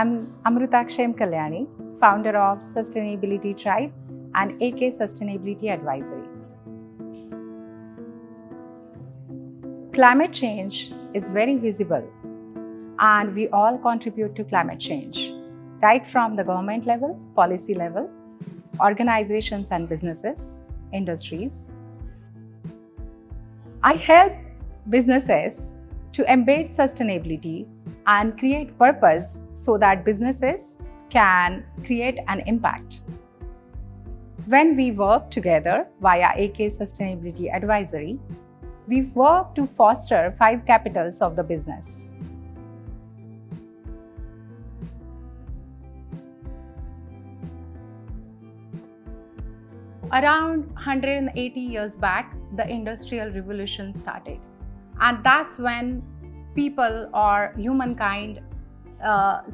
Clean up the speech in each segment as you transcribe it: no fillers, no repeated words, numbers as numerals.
I'm Amruta Kalyani, founder of Sustainability Tribe and AK Sustainability Advisory. Climate change is very visible, and we all contribute to climate change, right from the government level, policy level, organizations and businesses, industries. I help businesses to embed sustainability and create purpose so that businesses can create an impact. When we work together via AK Sustainability Advisory, we work to foster 5 capitals of the business. Around 180 years back, the Industrial Revolution started. And that's when people or humankind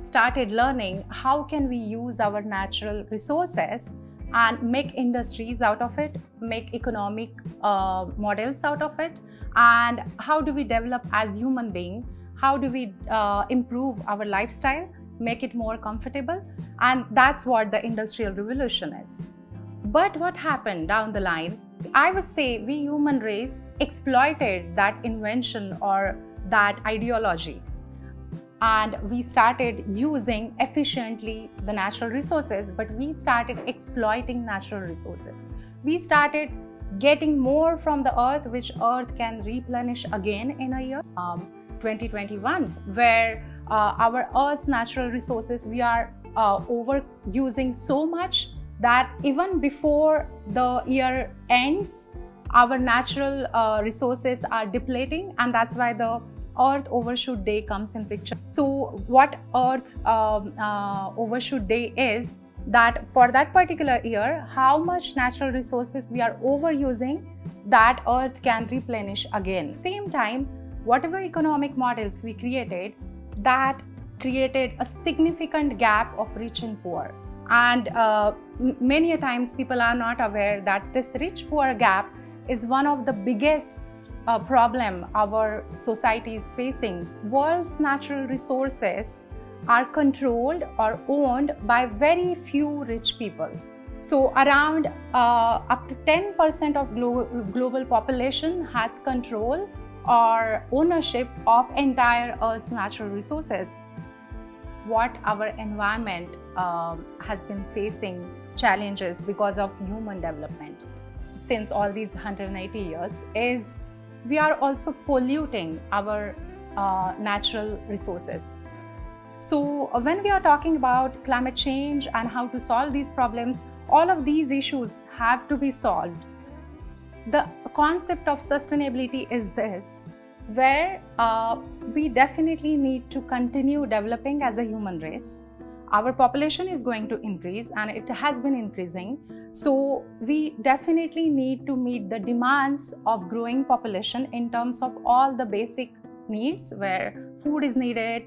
started learning how can we use our natural resources and make industries out of it, make economic models out of it, and how do we develop as human beings, how do we improve our lifestyle, make it more comfortable, and that's what the Industrial Revolution is. But what happened down the line, I would say we human race exploited that invention or that ideology, and we started using efficiently the natural resources, but we started exploiting natural resources. We started getting more from the earth, which earth can replenish again in a year, 2021, where our earth's natural resources, we are overusing so much that even before the year ends, our natural resources are depleting, and that's why the Earth Overshoot Day comes in picture. So what Earth Overshoot Day is, that for that particular year, how much natural resources we are overusing, that Earth can replenish again. Same time, whatever economic models we created, that created a significant gap of rich and poor. And many a times people are not aware that this rich-poor gap is one of the biggest problem our society is facing. World's natural resources are controlled or owned by very few rich people. So around up to 10% of global population has control or ownership of entire Earth's natural resources. What our environment has been facing challenges because of human development since all these 180 years is we are also polluting our natural resources. So when we are talking about climate change and how to solve these problems, all of these issues have to be solved. The concept of sustainability is this, where we definitely need to continue developing as a human race. Our population is going to increase, and it has been increasing. So we definitely need to meet the demands of growing population in terms of all the basic needs, where food is needed,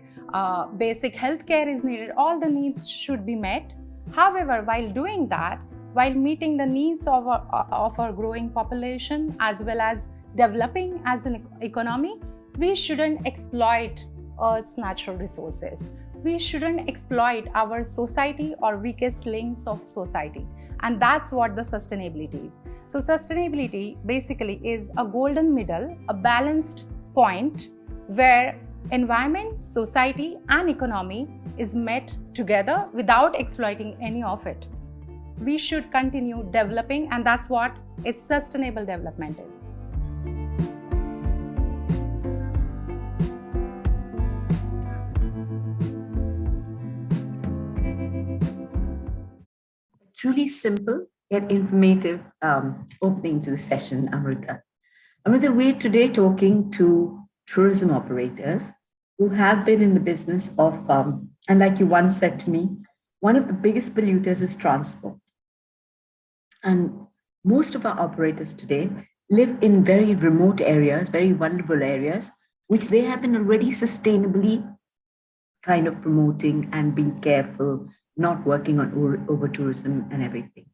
basic healthcare is needed, all the needs should be met. However, while doing that, while meeting the needs of our growing population as well as developing as an economy, we shouldn't exploit Earth's natural resources. We shouldn't exploit our society or weakest links of society. And that's what the sustainability is. So sustainability basically is a golden middle, a balanced point where environment, society, and economy is met together without exploiting any of it. We should continue developing, and that's what its sustainable development is. Truly simple yet informative opening to the session, Amruta. Amruta, we're today talking to tourism operators who have been in the business of, and like you once said to me, one of the biggest polluters is transport. And most of our operators today live in very remote areas, very vulnerable areas, which they have been already sustainably kind of promoting and being careful, not working on over-tourism and everything.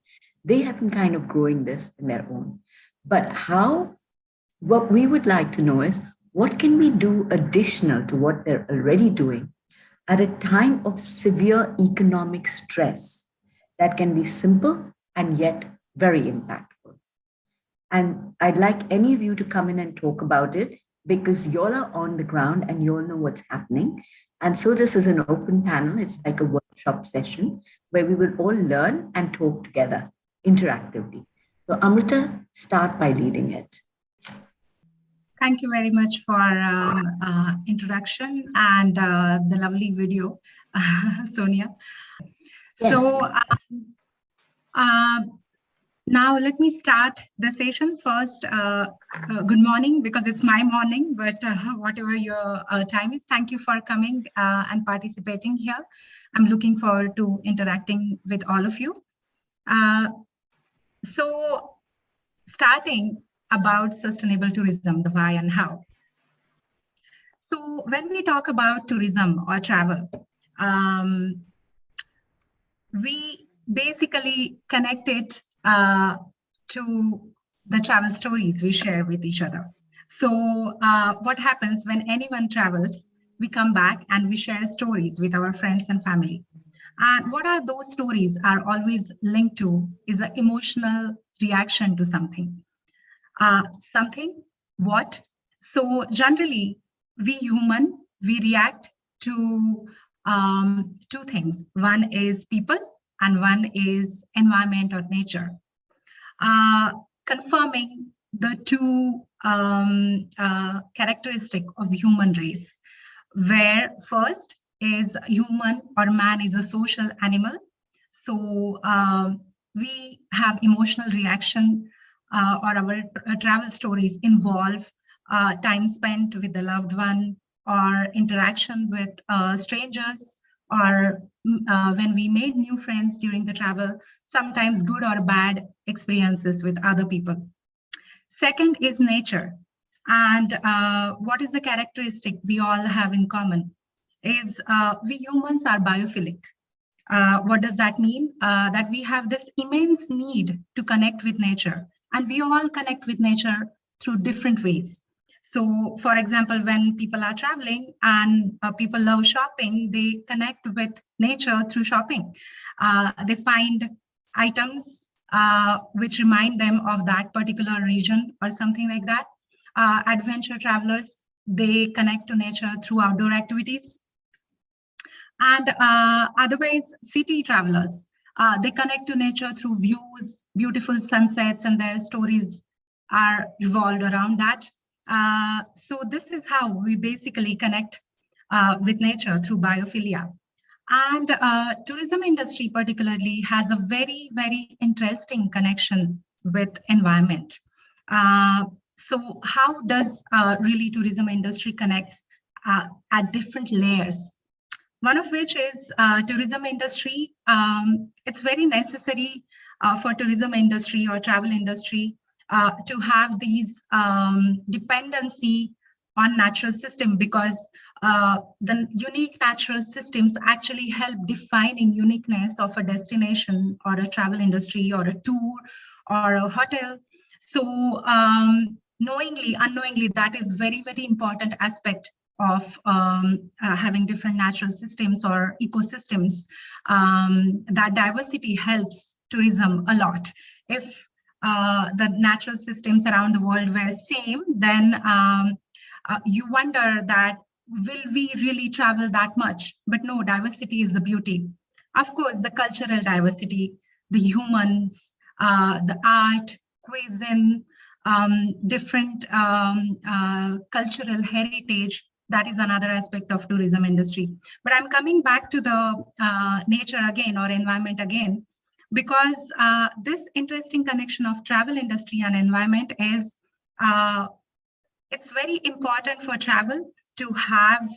They have been kind of growing this in their own. But what we would like to know is, what can we do additional to what they're already doing at a time of severe economic stress that can be simple and yet very impactful. And I'd like any of you to come in and talk about it because y'all are on the ground and y'all know what's happening. And so this is an open panel. It's like a workshop session where we will all learn and talk together interactively. So Amruta, start by leading it. Thank you very much for introduction and the lovely video, Sonia. Yes. So now let me start the session first. Good morning, because it's my morning, but whatever your time is, thank you for coming and participating here. I'm looking forward to interacting with all of you. So starting about sustainable tourism, the why and how. So when we talk about tourism or travel, we basically connect it to the travel stories we share with each other. So what happens when anyone travels, we come back and we share stories with our friends and family. And what are those stories are always linked to is an emotional reaction to something. Something, what? So generally, we human, we react to two things. One is people and one is environment or nature. Confirming the two characteristic of human race, where first is human or man is a social animal. So we have emotional reaction or our travel stories involve time spent with the loved one or interaction with strangers, or when we made new friends during the travel, sometimes good or bad experiences with other people. Second is nature. And what is the characteristic we all have in common is we humans are biophilic. What does that mean? That we have this immense need to connect with nature, and we all connect with nature through different ways. So, for example, when people are traveling and people love shopping, they connect with nature through shopping. They find items which remind them of that particular region or something like that. Adventure travelers, they connect to nature through outdoor activities. And otherwise, city travelers, they connect to nature through views, beautiful sunsets, and their stories are revolved around that. So this is how we basically connect with nature through biophilia. And tourism industry particularly has a very, very interesting connection with environment. So how does really tourism industry connects at different layers? One of which is tourism industry. It's very necessary for tourism industry or travel industry to have these dependency on natural system, because the unique natural systems actually help defining uniqueness of a destination or a travel industry or a tour or a hotel. So knowingly, unknowingly, that is very, very important aspect of having different natural systems or ecosystems. That diversity helps tourism a lot. If the natural systems around the world were same, then you wonder that will we really travel that much? But no, diversity is the beauty. Of course, the cultural diversity, the humans, the art, cuisine, different cultural heritage, that is another aspect of tourism industry. But I'm coming back to the nature again or environment again, because this interesting connection of travel industry and environment is, it's very important for travel to have,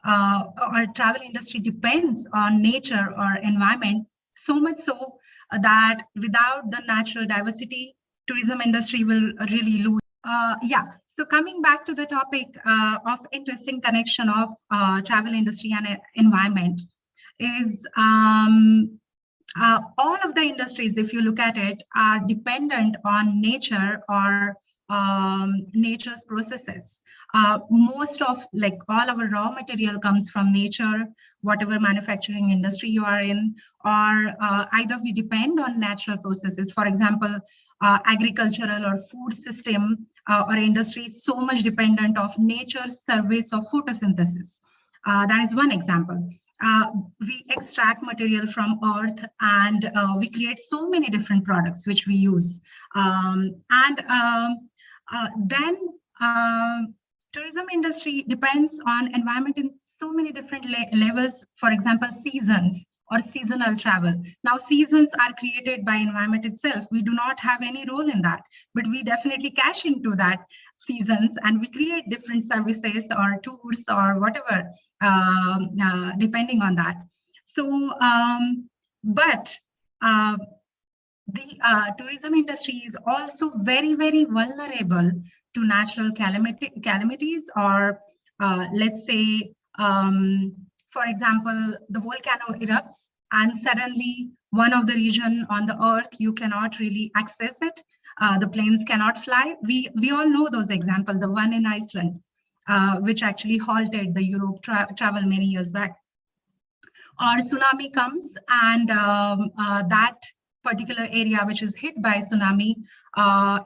or travel industry depends on nature or environment, so much so that without the natural diversity, tourism industry will really lose. Yeah, so coming back to the topic of interesting connection of travel industry and environment is all of the industries, if you look at it, are dependent on nature or nature's processes. Most of, like, all our raw material comes from nature, whatever manufacturing industry you are in, or either we depend on natural processes. For example, agricultural or food system or industry is so much dependent of nature's service of photosynthesis. That is one example. We extract material from earth, and we create so many different products which we use. Then tourism industry depends on environment in so many different levels. For example, seasons or seasonal travel. Now, seasons are created by environment itself. We do not have any role in that, but we definitely cash into that seasons, and we create different services or tours or whatever, depending on that. So, but the tourism industry is also very, very vulnerable to natural calamities, or let's say, for example, the volcano erupts and suddenly one of the region on the earth, you cannot really access it. The planes cannot fly. We all know those examples, the one in Iceland, which actually halted the Europe travel many years back. Or tsunami comes, and that particular area which is hit by tsunami,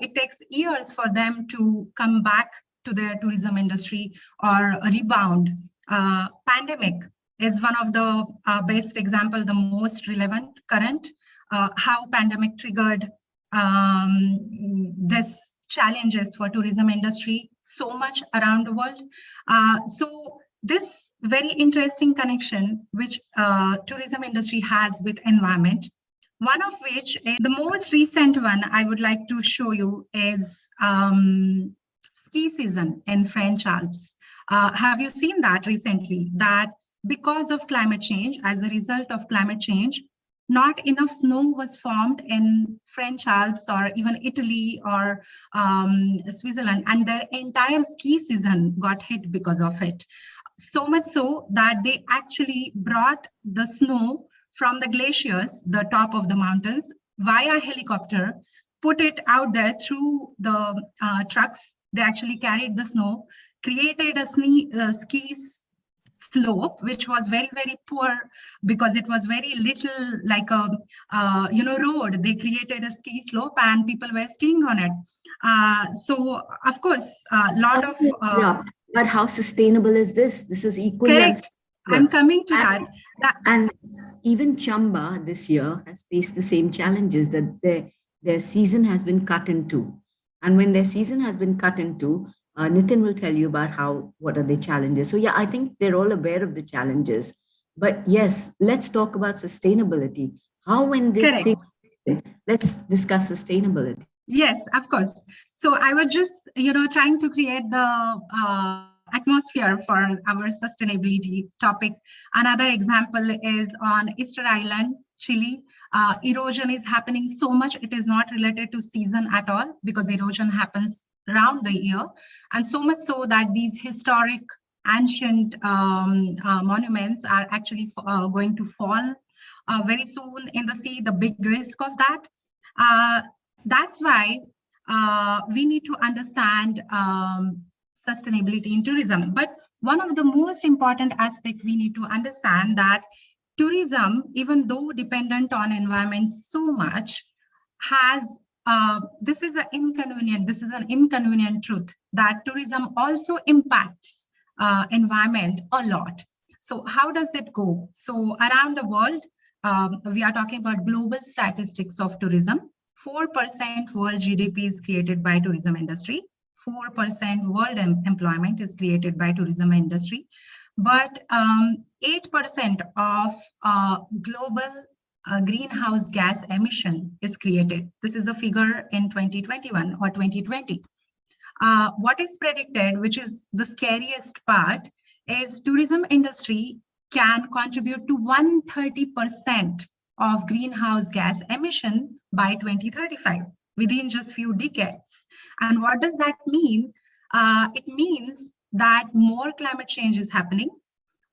it takes years for them to come back to their tourism industry or rebound. Pandemic is one of the best example, the most relevant current, how pandemic triggered this challenges for tourism industry so much around the world. So this very interesting connection which tourism industry has with environment, one of which is the most recent one I would like to show you is ski season in French Alps. Have you seen that recently? That because of climate change, as a result of climate change, not enough snow was formed in French Alps or even Italy or Switzerland, and their entire ski season got hit because of it. So much so that they actually brought the snow from the glaciers, the top of the mountains, via helicopter, put it out there through the trucks. They actually carried the snow, created a ski slope, which was very, very poor because it was very little, like a road. They created a ski slope and people were skiing on it. So of course, a lot of but how sustainable is this? This is equally correct. I'm coming to that. And even Chamba this year has faced the same challenges, that their season has been cut in two. And when their season has been cut in two, Nitin will tell you about what are the challenges. So yeah, I think they're all aware of the challenges. But yes, let's talk about sustainability. How when this thing, let's discuss sustainability. Yes, of course. So I was just, trying to create the atmosphere for our sustainability topic. Another example is on Easter Island, Chile. Erosion is happening so much. It is not related to season at all because erosion happens around the year, and so much so that these historic ancient monuments are actually going to fall very soon in the sea. The big risk of that. That's why we need to understand sustainability in tourism. But one of the most important aspects we need to understand that tourism, even though dependent on environment so much, has this is an inconvenient truth that tourism also impacts environment a lot. So how does it go? So around the world, we are talking about global statistics of tourism. 4% world GDP is created by tourism industry. 4% world employment is created by tourism industry. But 8% of global greenhouse gas emission is created. This is a figure in 2021 or 2020. What is predicted, which is the scariest part, is tourism industry can contribute to 130% of greenhouse gas emission by 2035, within just few decades. And what does that mean? It means that more climate change is happening.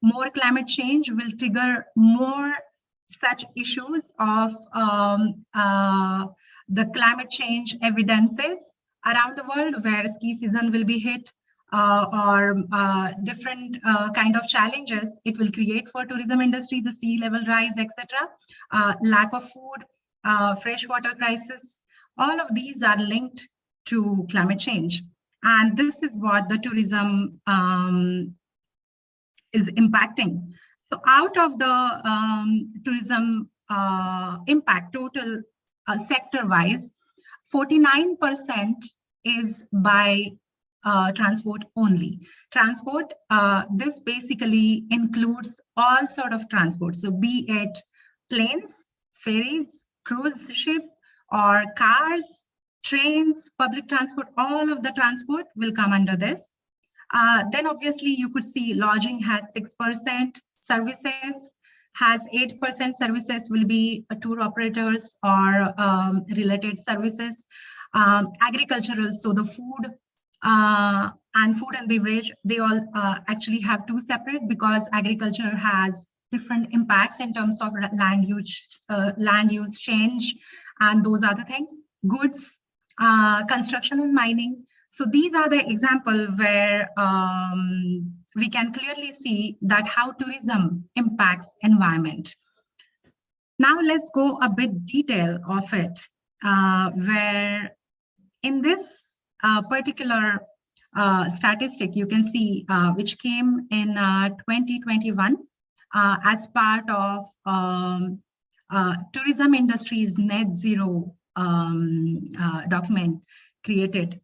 More climate change will trigger more such issues of the climate change evidences around the world where ski season will be hit, or different kind of challenges it will create for tourism industry, the sea level rise, etc., lack of food, freshwater crisis. All of these are linked to climate change, and this is what the tourism is impacting. So out of the tourism impact, total sector-wise, 49% is by transport only. Transport, this basically includes all sort of transport. So be it planes, ferries, cruise ship, or cars, trains, public transport, all of the transport will come under this. Then obviously you could see lodging has 6%, services has 8%, services will be tour operators or related services. Agricultural, so the food and food and beverage, they all actually have two separate, because agriculture has different impacts in terms of land use change and those other things. Goods, construction and mining. So these are the example where we can clearly see that how tourism impacts environment. Now let's go a bit detail of it, where in this particular statistic you can see which came in 2021 as part of tourism industry's net zero document created.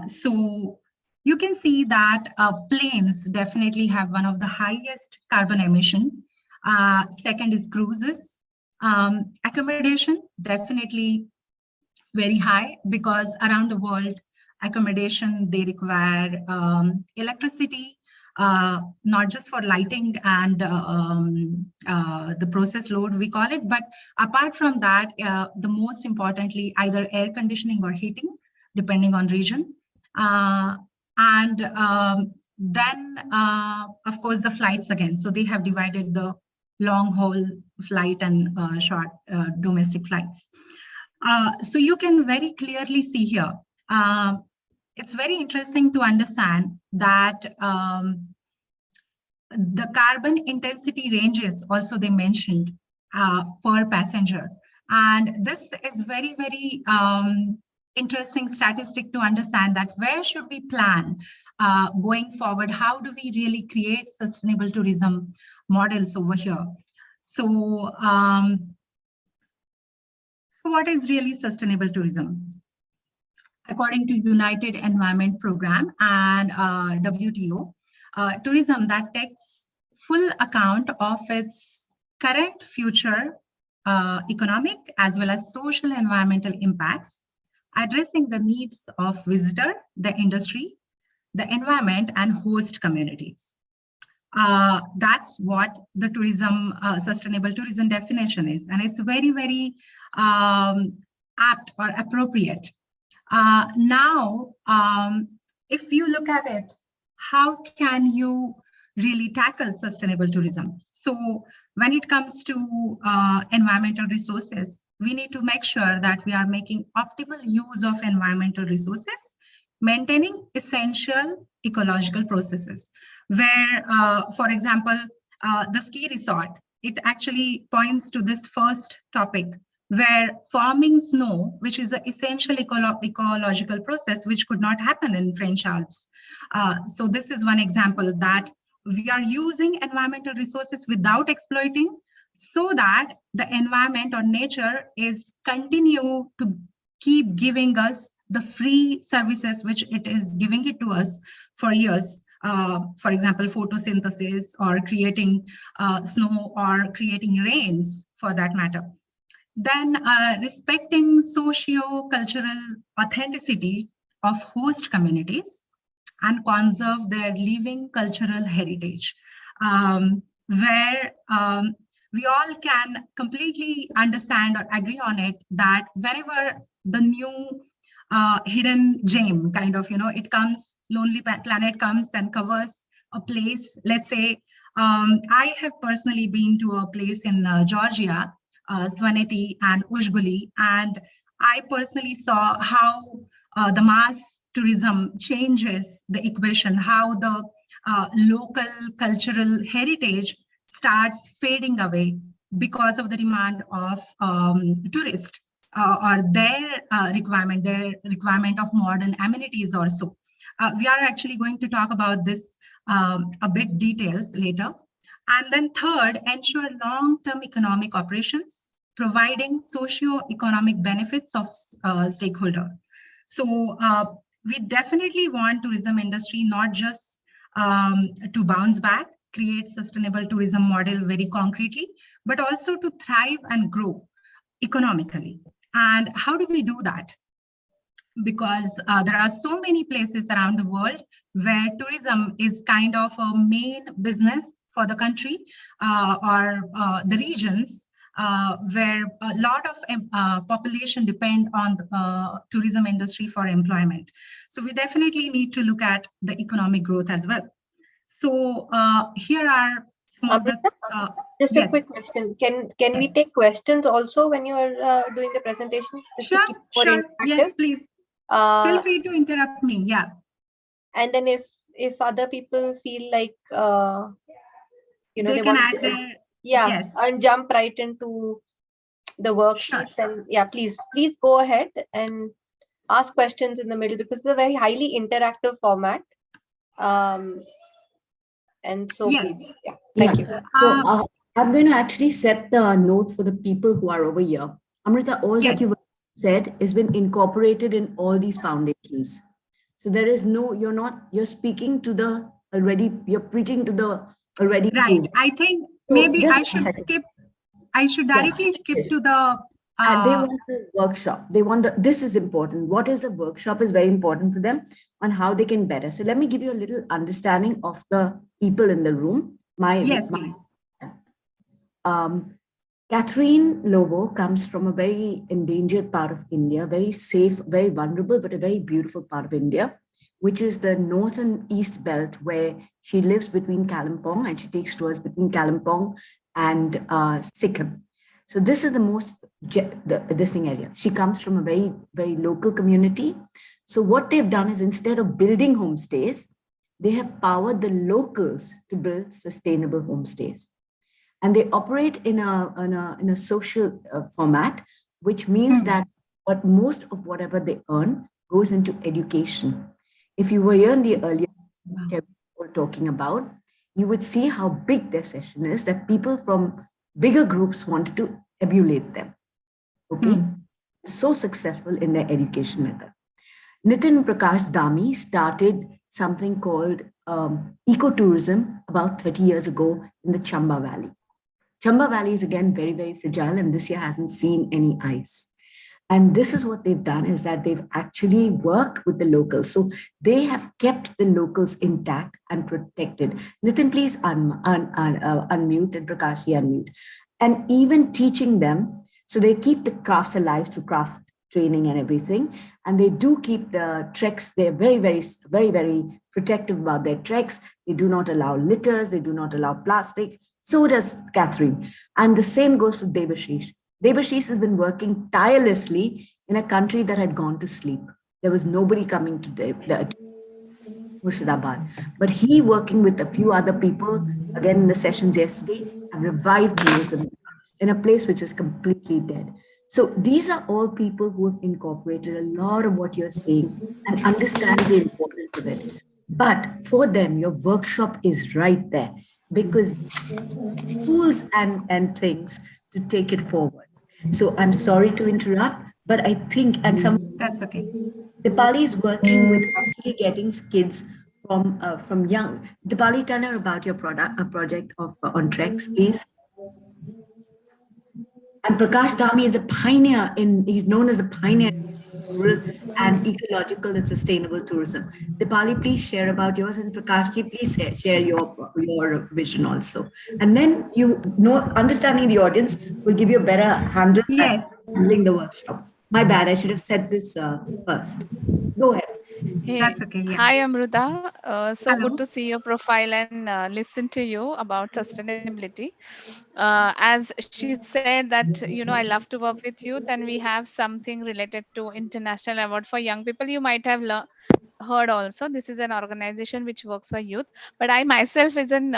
So you can see that planes definitely have one of the highest carbon emission. Second is cruises. Accommodation, definitely very high, because around the world, accommodation, they require electricity, not just for lighting and the process load, we call it, but apart from that, the most importantly, either air conditioning or heating, depending on region. Then, of course, the flights again. So they have divided the long haul flight and short domestic flights. So you can very clearly see here. It's very interesting to understand that the carbon intensity ranges also they mentioned per passenger. And this is very, very interesting statistic to understand that where should we plan going forward? How do we really create sustainable tourism models over here? So, what is really sustainable tourism? According to United Environment Program and WTO, tourism that takes full account of its current, future, economic, as well as social environmental impacts, addressing the needs of visitor, the industry, the environment, and host communities. That's what the tourism, sustainable tourism definition is. And it's very, very apt or appropriate. Now, if you look at it, how can you really tackle sustainable tourism? So when it comes to environmental resources, we need to make sure that we are making optimal use of environmental resources, maintaining essential ecological processes, where, for example, the ski resort, it actually points to this first topic, where forming snow, which is an essential ecological process, which could not happen in French Alps. So this is one example that we are using environmental resources without exploiting, so that the environment or nature is continue to keep giving us the free services which it is giving it to us for years. For example, photosynthesis, or creating snow, or creating rains for that matter. Then respecting socio-cultural authenticity of host communities and conserve their living cultural heritage, where we all can completely understand or agree on it that whenever the new hidden gem kind of, it comes, Lonely Planet comes and covers a place. Let's say, I have personally been to a place in Georgia, Svaneti and Uzhguli, and I personally saw how the mass tourism changes the equation, how the local cultural heritage starts fading away because of the demand of tourists or their requirement of modern amenities also. We are actually going to talk about this a bit details later. And then third, ensure long-term economic operations, providing socio-economic benefits of stakeholder. So we definitely want tourism industry not just to bounce back, create sustainable tourism model very concretely, but also to thrive and grow economically. And how do we do that? Because there are so many places around the world where tourism is kind of a main business for the country or the regions where a lot of population depend on the tourism industry for employment. So we definitely need to look at the economic growth as well. So here are some of the... Just a quick question. Can we take questions also when you are doing the presentation? Sure. Yes, please. Feel free to interrupt me. Yeah. And then if other people feel like they can add their and jump right into the worksheets, and please go ahead and ask questions in the middle, because it's a very highly interactive format. And so please, thank you. So I'm going to actually set the note for the people who are over here. Amruta, all that you've said has been incorporated in all these foundations. So there is no, you're speaking to the already, you're preaching to the already. Right. I think maybe I should directly skip to the... And they want the workshop. They want this is important. What is the workshop is very important for them on how they can better. So let me give you a little understanding of the people in the room. Please. Catherine Lobo comes from a very endangered part of India, very safe, very vulnerable, but a very beautiful part of India, which is the north and east belt, where she lives between Kalimpong, and she takes tours between Kalimpong and Sikkim. So this is the most, this thing area. She comes from a very, very local community. So what they've done is, instead of building homestays, they have powered the locals to build sustainable homestays. And they operate in a social format, which means that most of whatever they earn goes into education. If you were here in the earlier talking about, you would see how big their session is, that people from bigger groups wanted to emulate them. Okay, so successful in their education method. Nitin Prakash Dami started something called ecotourism about 30 years ago in the Chamba Valley. Chamba Valley is again very, very fragile, and this year hasn't seen any ice. And this is what they've done, is that they've actually worked with the locals. So they have kept the locals intact and protected. Nitin, please unmute, and Prakash, unmute. And even teaching them, so they keep the crafts alive through craft training and everything. And they do keep the treks. They're very, very, very, very protective about their treks. They do not allow litters. They do not allow plastics. So does Catherine. And the same goes to Debashish. Debashish has been working tirelessly in a country that had gone to sleep. There was nobody coming to Murshidabad. But he, working with a few other people, again in the sessions yesterday, have revived tourism in a place which is completely dead. So these are all people who have incorporated a lot of what you're saying and understand the importance of it. But for them, your workshop is right there, because tools and things to take it forward. So I'm sorry to interrupt, but I think, and that's okay. Dipali is working with actually getting kids from young. Dipali, tell her about your project of on treks, please. And Prakash Dami is a pioneer he's known as a pioneer in rural and ecological and sustainable tourism. Dipali, please share about yours, and Prakashji, please share your vision also. And then understanding the audience will give you a better handle at handling the workshop. My bad, I should have said this first. Go ahead. Hey, That's okay. Yeah. hi Amruta. So Hello. good to see your profile and listen to you about sustainability. As she said that I love to work with youth, and we have something related to International Award for Young People. You might have heard also. This is an organization which works for youth, but I myself is an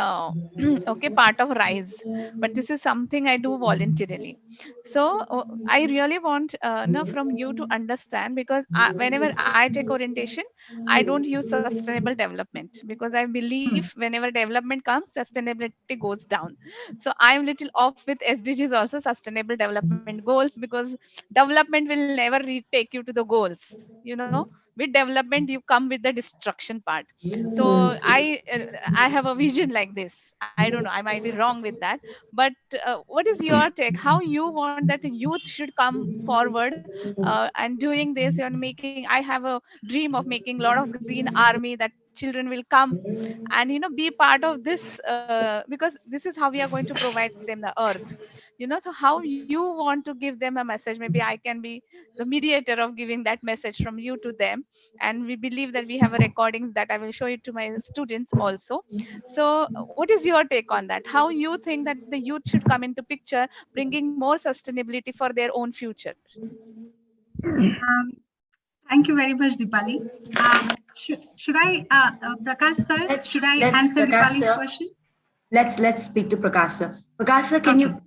okay part of Rise, but this is something I do voluntarily. So I really want from you to understand, because whenever I take orientation, I don't use sustainable development, because I believe Hmm. whenever development comes, sustainability goes down. So I'm little off with SDGs also, sustainable development goals, because development will never take you to the goals. With development you come with the destruction part. So I have a vision like this. I don't know, I might be wrong with that, but what is your take, how you want that youth should come forward and doing this and making, I have a dream of making a lot of green army, that children will come and be part of this, because this is how we are going to provide them the earth. So how you want to give them a message, maybe I can be the mediator of giving that message from you to them. And we believe that we have a recordings that I will show it to my students also. So what is your take on that, how you think that the youth should come into picture, bringing more sustainability for their own future? Um, Thank you very much, Dipali. Should I, Prakash sir, should I Let's answer Prakash Dipali's sir. question? Let's speak to Prakash sir. Prakash sir, can Okay. you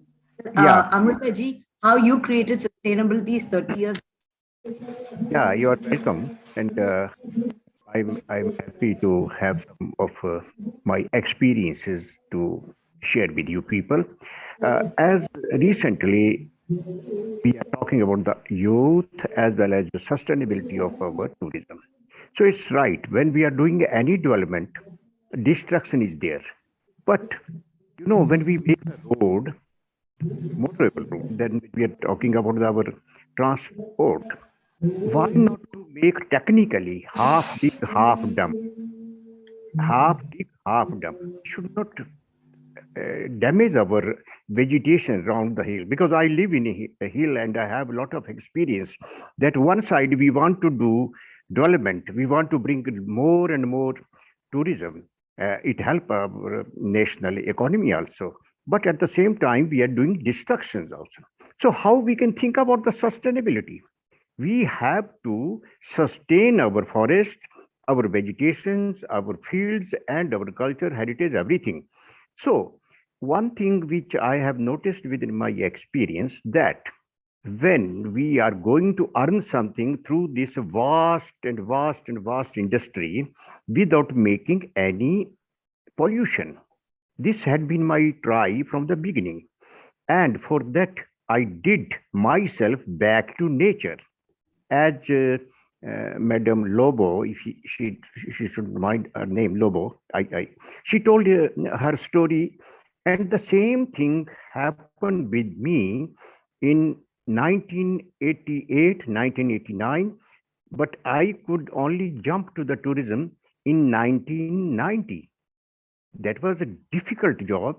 Yeah, Amruta ji, how you created sustainability is 30 years. yeah, you are welcome, and I'm happy to have some of my experiences to share with you people. As recently we are talking about the youth as well as the sustainability of our tourism. So it's right, when we are doing any development, destruction is there. But when we make a road, motorable road, then we are talking about our transport. Why not to make technically half dig, half dump? Half dig, half dump. Should not damage our vegetation around the hill, because I live in a hill and I have a lot of experience that one side we want to do development, we want to bring more and more tourism. It help our national economy also, but at the same time we are doing destructions also. So how we can think about the sustainability? We have to sustain our forest, our vegetations, our fields, and our culture, heritage, everything. So, one thing which I have noticed within my experience, that when we are going to earn something through this vast industry without making any pollution, this had been my try from the beginning. And for that, I did myself back to nature. As Madam Lobo, if she should mind her name, Lobo, she told her story, and the same thing happened with me in 1988, 1989, but I could only jump to the tourism in 1990. That was a difficult job.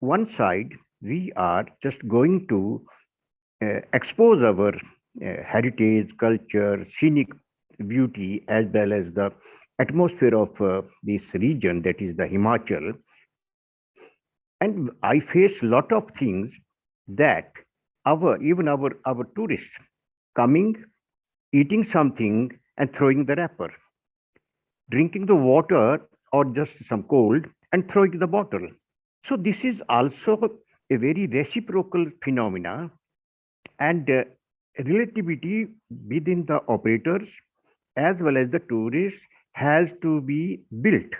One side, we are just going to expose our heritage, culture, scenic beauty, as well as the atmosphere of this region, that is the Himachal. And I face a lot of things that our tourists coming, eating something and throwing the wrapper, drinking the water or just some cold and throwing the bottle. So this is also a very reciprocal phenomena, and relativity within the operators as well as the tourists has to be built,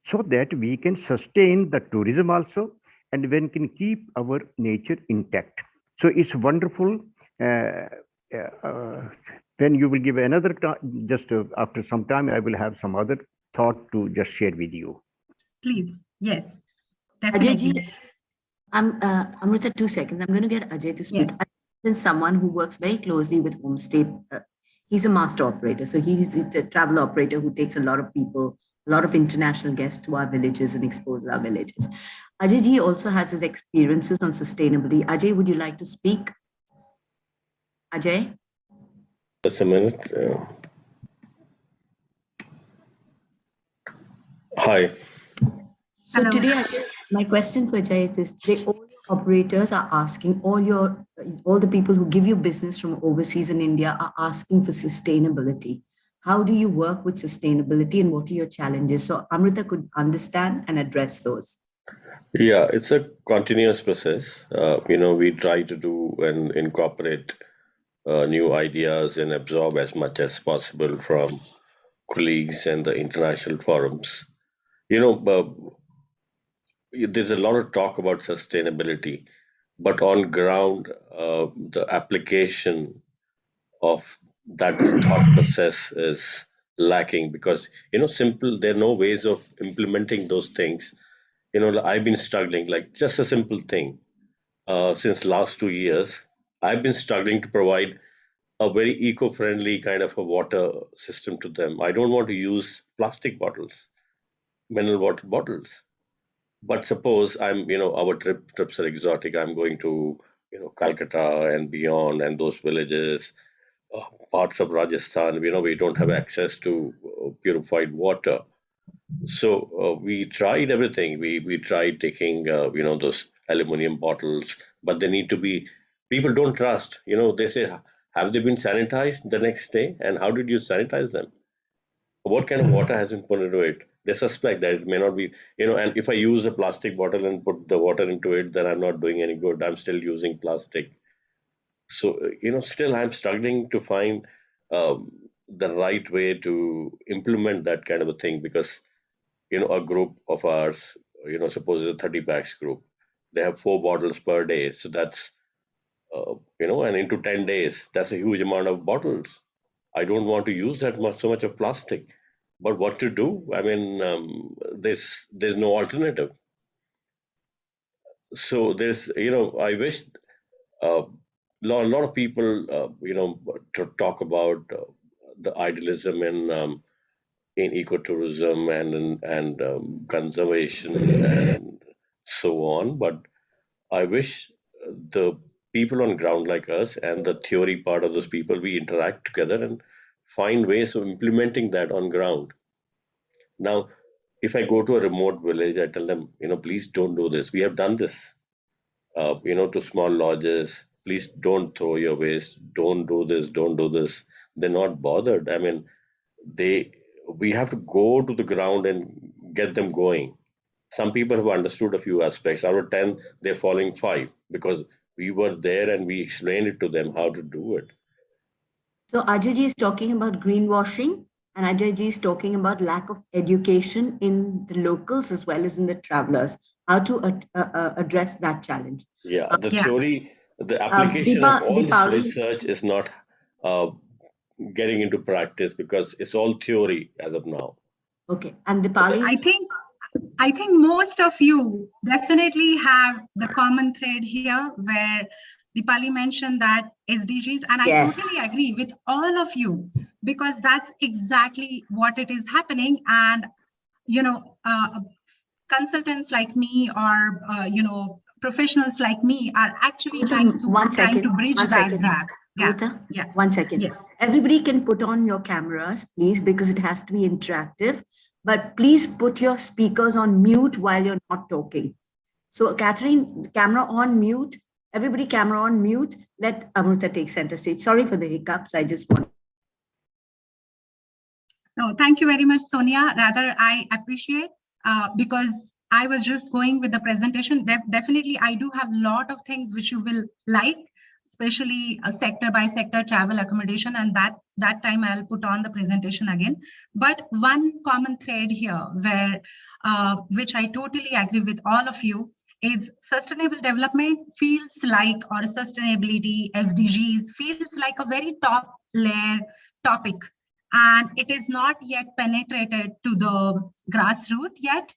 so that we can sustain the tourism also, and we can keep our nature intact. So it's wonderful. Then you will give another time, just after some time I will have some other thought to just share with you. Please. Yes, Ajay ji, definitely. Amruta, 2 seconds. I'm going to get Ajay to speak. Yes. Ajay is someone who works very closely with homestay. He's a master operator. So he's a travel operator who takes a lot of people, a lot of international guests to our villages and exposes our villages. Ajay ji also has his experiences on sustainability. Ajay, would you like to speak? Ajay? Just a minute. Hi. So Hello. today, Ajay, my question for Ajay is today all your operators are asking, all the people who give you business from overseas in India are asking for sustainability. How do you work with sustainability and what are your challenges? So Amruta could understand and address those. Yeah, it's a continuous process. We try to do and incorporate new ideas and absorb as much as possible from colleagues and the international forums. There's a lot of talk about sustainability, but on ground, the application of that thought process is lacking because simple there are no ways of implementing those things. I've been struggling, like just a simple thing, since last 2 years. I've been struggling to provide a very eco-friendly kind of a water system to them. I don't want to use plastic bottles, mineral water bottles. But suppose our trips are exotic. I'm going to Calcutta and beyond, and those villages, parts of Rajasthan. We don't have access to purified water. So we tried everything. We tried taking those aluminum bottles, but they need to be. People don't trust. They say, have they been sanitized the next day? And how did you sanitize them? What kind of water has been put into it? They suspect that it may not be. And if I use a plastic bottle and put the water into it, then I'm not doing any good. I'm still using plastic. So still I'm struggling to find the right way to implement that kind of a thing because a group of ours, suppose it's a 30 packs group, they have 4 bottles per day. So that's, and into 10 days, that's a huge amount of bottles. I don't want to use that much, so much of plastic. But what to do? I mean, there's no alternative. So I wish a lot of people, to talk about the idealism in ecotourism and conservation and so on. But I wish the people on ground like us and the theory part of those people, we interact together and find ways of implementing that on ground. Now, if I go to a remote village, I tell them, please don't do this. We have done this, to small lodges. Please don't throw your waste. Don't do this. Don't do this. They're not bothered. I mean, they we have to go to the ground and get them going. Some people have understood a few aspects. Out of 10, they're following 5 because we were there and we explained it to them how to do it. So Ajay is talking about greenwashing and Ajay is talking about lack of education in the locals as well as in the travelers. How to address that challenge? Yeah, the Yeah. theory, the application of all this Dipali, research is not uh, getting into practice because it's all theory as of now. okay, and Dipali. I think most of you definitely have the common thread here where Dipali mentioned that SDGs, and I Yes. totally agree with all of you because that's exactly what it is happening. And, consultants like me or, professionals like me are actually trying to bridge that gap. Amruta, Yeah. 1 second. Yes. Everybody can put on your cameras, please, because it has to be interactive. But please put your speakers on mute while you're not talking. So, Catherine, camera on mute. Everybody, camera on mute. Let Amruta take center stage. Sorry for the hiccups. I just want. No, thank you very much, Sonia. Rather, I appreciate because I was just going with the presentation. Definitely, I do have a lot of things which you will like, especially sector by sector travel accommodation, and that time I'll put on the presentation again. But one common thread here, where which I totally agree with all of you, is sustainable development feels like, or sustainability, SDGs feels like a very top layer topic, and it is not yet penetrated to the grassroots yet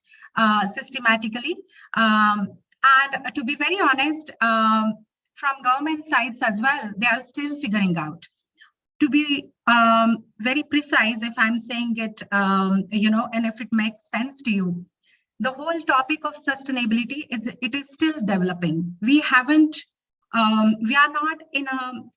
systematically. And to be very honest, from government sides as well, they are still figuring out. To be very precise, if I'm saying it, and if it makes sense to you, the whole topic of sustainability is still developing. We are not in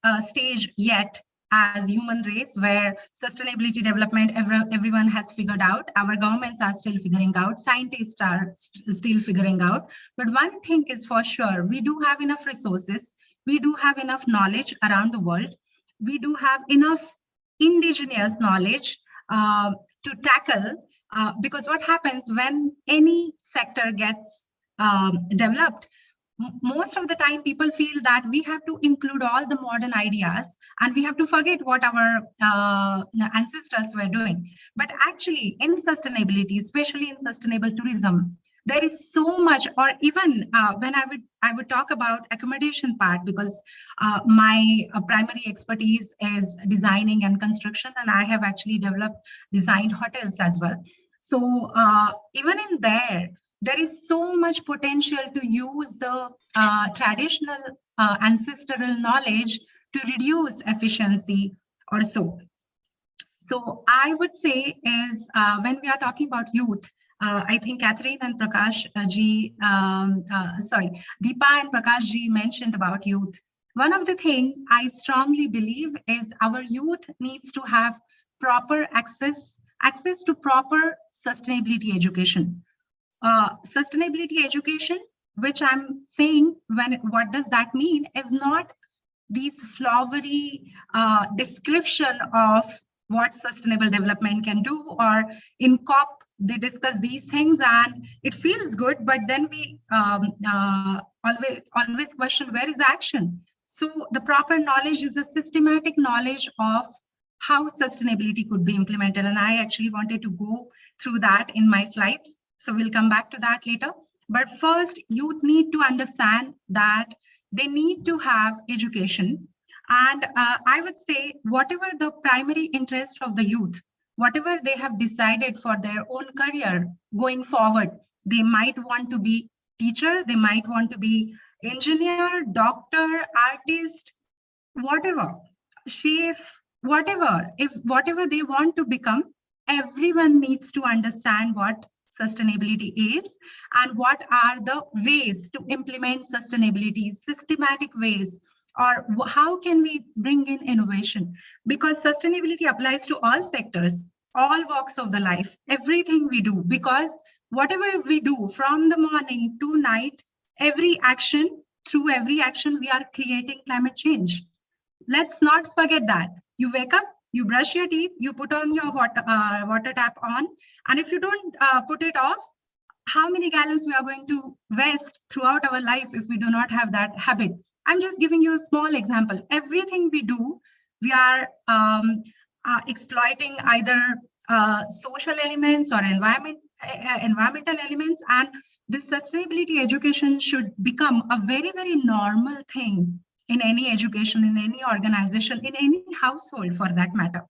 a stage yet as human race, where sustainability development everyone has figured out. Our governments are still figuring out, scientists are still figuring out. But one thing is for sure, we do have enough resources, we do have enough knowledge around the world, we do have enough indigenous knowledge to tackle, because what happens when any sector gets developed, most of the time people feel that we have to include all the modern ideas and we have to forget what our ancestors were doing. But actually in sustainability, especially in sustainable tourism, there is so much. Or even when I would talk about accommodation part, because my primary expertise is designing and construction, and I have actually designed hotels as well. So even in there is so much potential to use the traditional ancestral knowledge to reduce efficiency or so. So I would say is when we are talking about youth, I think Catherine and Prakash Deepa and Prakash ji mentioned about youth. One of the things I strongly believe is our youth needs to have proper access to proper sustainability education. Sustainability education, which I'm saying, what does that mean, is not these flowery description of what sustainable development can do, or in COP they discuss these things and it feels good, but then we always question, where is action? So the proper knowledge is a systematic knowledge of how sustainability could be implemented, and I actually wanted to go through that in my slides. So we'll come back to that later. But first, youth need to understand that they need to have education. And I would say whatever the primary interest of the youth, whatever they have decided for their own career going forward, they might want to be teacher, they might want to be engineer, doctor, artist, whatever, chef, whatever. If whatever they want to become, everyone needs to understand what sustainability is and what are the ways to implement sustainability, systematic ways, or how can we bring in innovation? Because sustainability applies to all sectors, all walks of the life, everything we do, because whatever we do from the morning to night, through every action, we are creating climate change. Let's not forget that. You wake up, you brush your teeth, you put on your water tap on, and if you don't put it off, how many gallons we are going to waste throughout our life if we do not have that habit? I'm just giving you a small example. Everything we do, we are exploiting either social elements or environmental elements, and this sustainability education should become a very, very normal thing in any education, in any organization, in any household for that matter.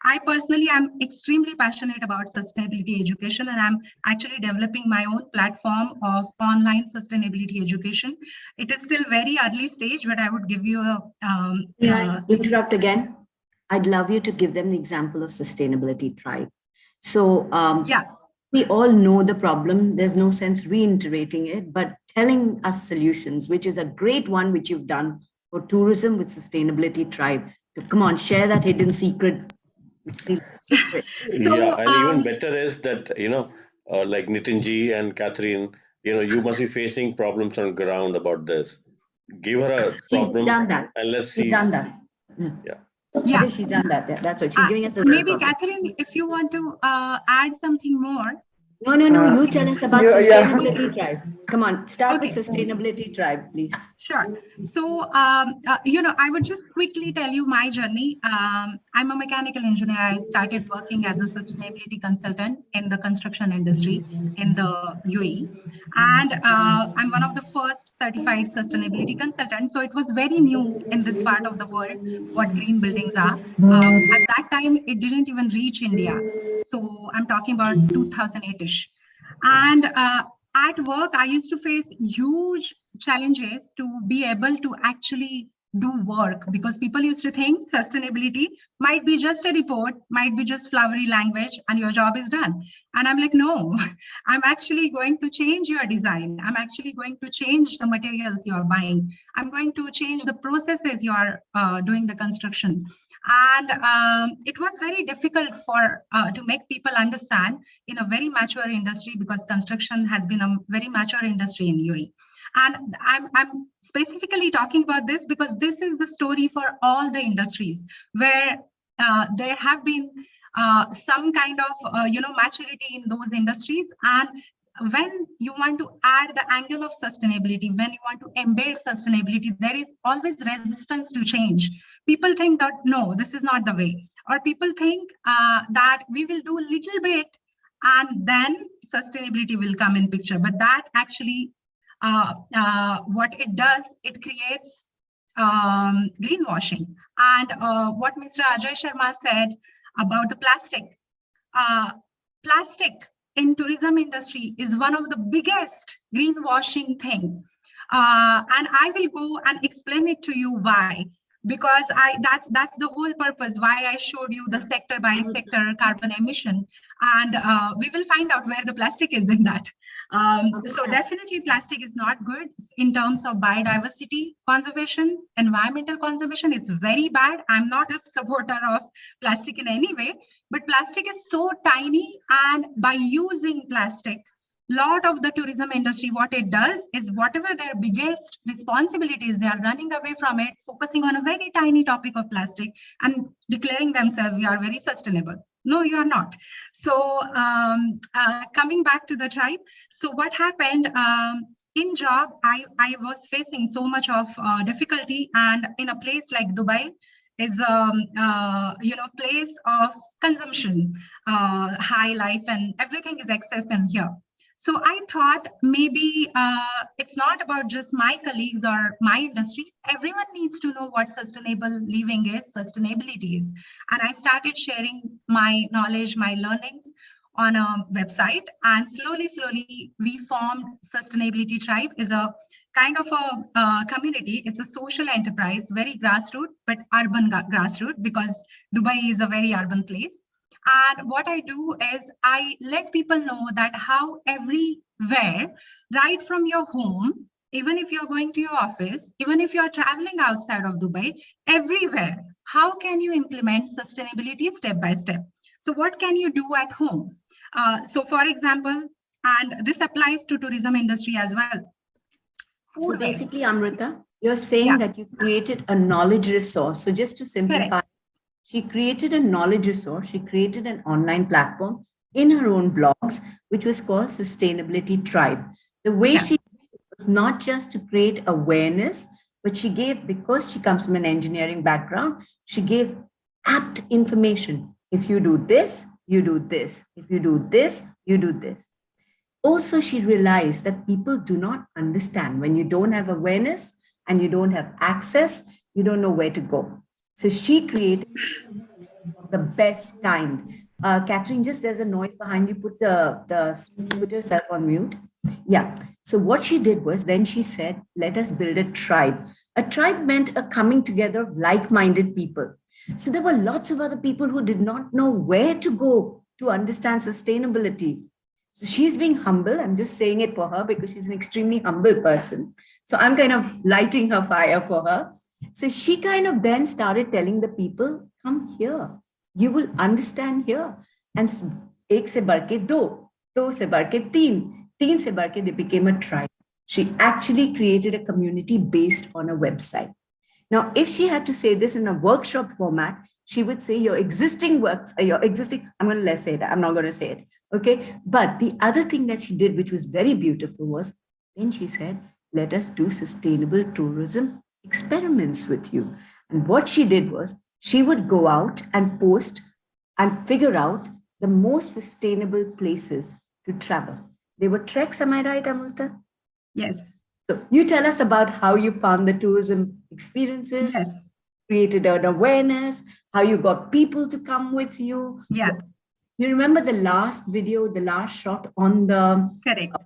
I personally am extremely passionate about sustainability education, and I'm actually developing my own platform of online sustainability education. It is still very early stage, but I would give you a... interrupt again? I'd love you to give them the example of Sustainability Tribe. So we all know the problem. There's no sense reiterating it, but telling us solutions, which is a great one, which you've done for tourism with Sustainability Tribe. So come on, share that hidden secret. And even better is that, like Nitinji and Catherine, you must be facing problems on ground about this. Give her a problem. She's done that. And let's see. She's done that. Yeah, she's done that. That's what she's giving us. Maybe Catherine, if you want to add something more. No. You tell us about Sustainability Tribe. Come on, start with Sustainability Tribe, please. Sure. So, I would just quickly tell you my journey. I'm a mechanical engineer. I started working as a sustainability consultant in the construction industry in the UAE. And I'm one of the first certified sustainability consultants. So it was very new in this part of the world, what green buildings are. At that time, it didn't even reach India. So I'm talking about 2008-ish. And at work, I used to face huge challenges to be able to actually do work, because people used to think sustainability might be just a report, might be just flowery language, and your job is done. And I'm like, no, I'm actually going to change your design. I'm actually going to change the materials you're buying. I'm going to change the processes you are doing the construction. And it was very difficult for to make people understand in a very mature industry, because construction has been a very mature industry in UAE. And I'm specifically talking about this because this is the story for all the industries where there have been some kind of maturity in those industries. And when you want to add the angle of sustainability, when you want to embed sustainability, there is always resistance to change. People think that no, this is not the way, or people think that we will do a little bit and then sustainability will come in picture. But that actually what it does, it creates greenwashing. And what Mr. Ajay Sharma said about the plastic, plastic in tourism industry is one of the biggest greenwashing thing. And I will go and explain it to you why, because that's the whole purpose why I showed you the sector by sector carbon emission. And we will find out where the plastic is in that. So definitely plastic is not good in terms of biodiversity conservation, environmental conservation. It's very bad. I'm not a supporter of plastic in any way, but plastic is so tiny, and by using plastic, lot of the tourism industry, what it does is whatever their biggest responsibilities, they are running away from it, focusing on a very tiny topic of plastic and declaring themselves, we are very sustainable. No, you are not. So coming back to the tribe. So what happened in job, I was facing so much of difficulty, and in a place like Dubai is place of consumption, high life, and everything is excess in here. So I thought maybe it's not about just my colleagues or my industry. Everyone needs to know what sustainable living is, sustainability is. And I started sharing my knowledge, my learnings on a website. And slowly, we formed Sustainability Tribe. Is a kind of a community. It's a social enterprise, very grassroots, but urban grassroots, because Dubai is a very urban place. And what I do is I let people know that how everywhere, right from your home, even if you're going to your office, even if you're traveling outside of Dubai, everywhere, how can you implement sustainability step by step? So what can you do at home? So for example, and this applies to tourism industry as well. So basically, Amruta, you're saying that you created a knowledge resource. So just to simplify, correct. She created a knowledge resource. She created an online platform in her own blogs, which was called Sustainability Tribe. The way she did it was not just to create awareness, but she gave, because she comes from an engineering background, she gave apt information. If you do this, you do this. If you do this, you do this. Also, she realized that people do not understand when you don't have awareness and you don't have access, you don't know where to go. So she created the best kind. Catherine, just there's a noise behind you. Put yourself on mute. Yeah. So what she did was, then she said, let us build a tribe. A tribe meant a coming together of like-minded people. So there were lots of other people who did not know where to go to understand sustainability. So she's being humble. I'm just saying it for her because she's an extremely humble person. So I'm kind of lighting her fire for her. So she kind of then started telling the people, come here, you will understand here. And ek se barke do, do se barke teen, teen se barke, they became a tribe. She actually created a community based on a website. Now, if she had to say this in a workshop format, she would say your existing works, I'm going to let say that, I'm not going to say it. Okay. But the other thing that she did, which was very beautiful, was then she said, let us do sustainable tourism experiments with you. And what she did was she would go out and post and figure out the most sustainable places to travel. They were treks, am I right, Amruta? Yes. So you tell us about how you found the tourism experiences, yes. created an awareness, how you got people to come with you. Yeah. You remember the last video, the last shot on the correct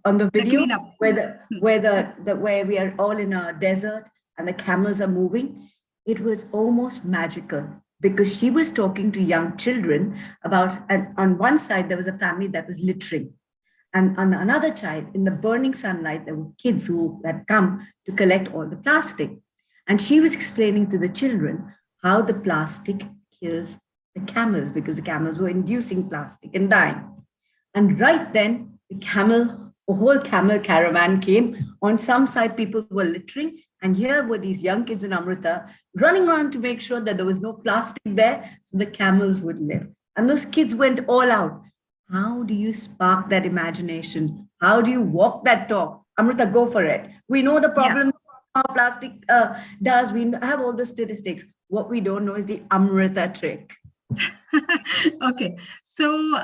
on the video the where we are all in a desert and the camels are moving. It was almost magical because she was talking to young children about, and on one side there was a family that was littering, and on another side in the burning sunlight there were kids who had come to collect all the plastic. And she was explaining to the children how the plastic kills the camels, because the camels were inducing plastic and dying. And right then, a whole camel caravan came. On some side, people were littering. And here were these young kids in Amruta running around to make sure that there was no plastic there so the camels would live. And those kids went all out. How do you spark that imagination? How do you walk that talk? Amruta, go for it. We know the problem how plastic does. We have all the statistics. What we don't know is the Amruta trick. Okay, so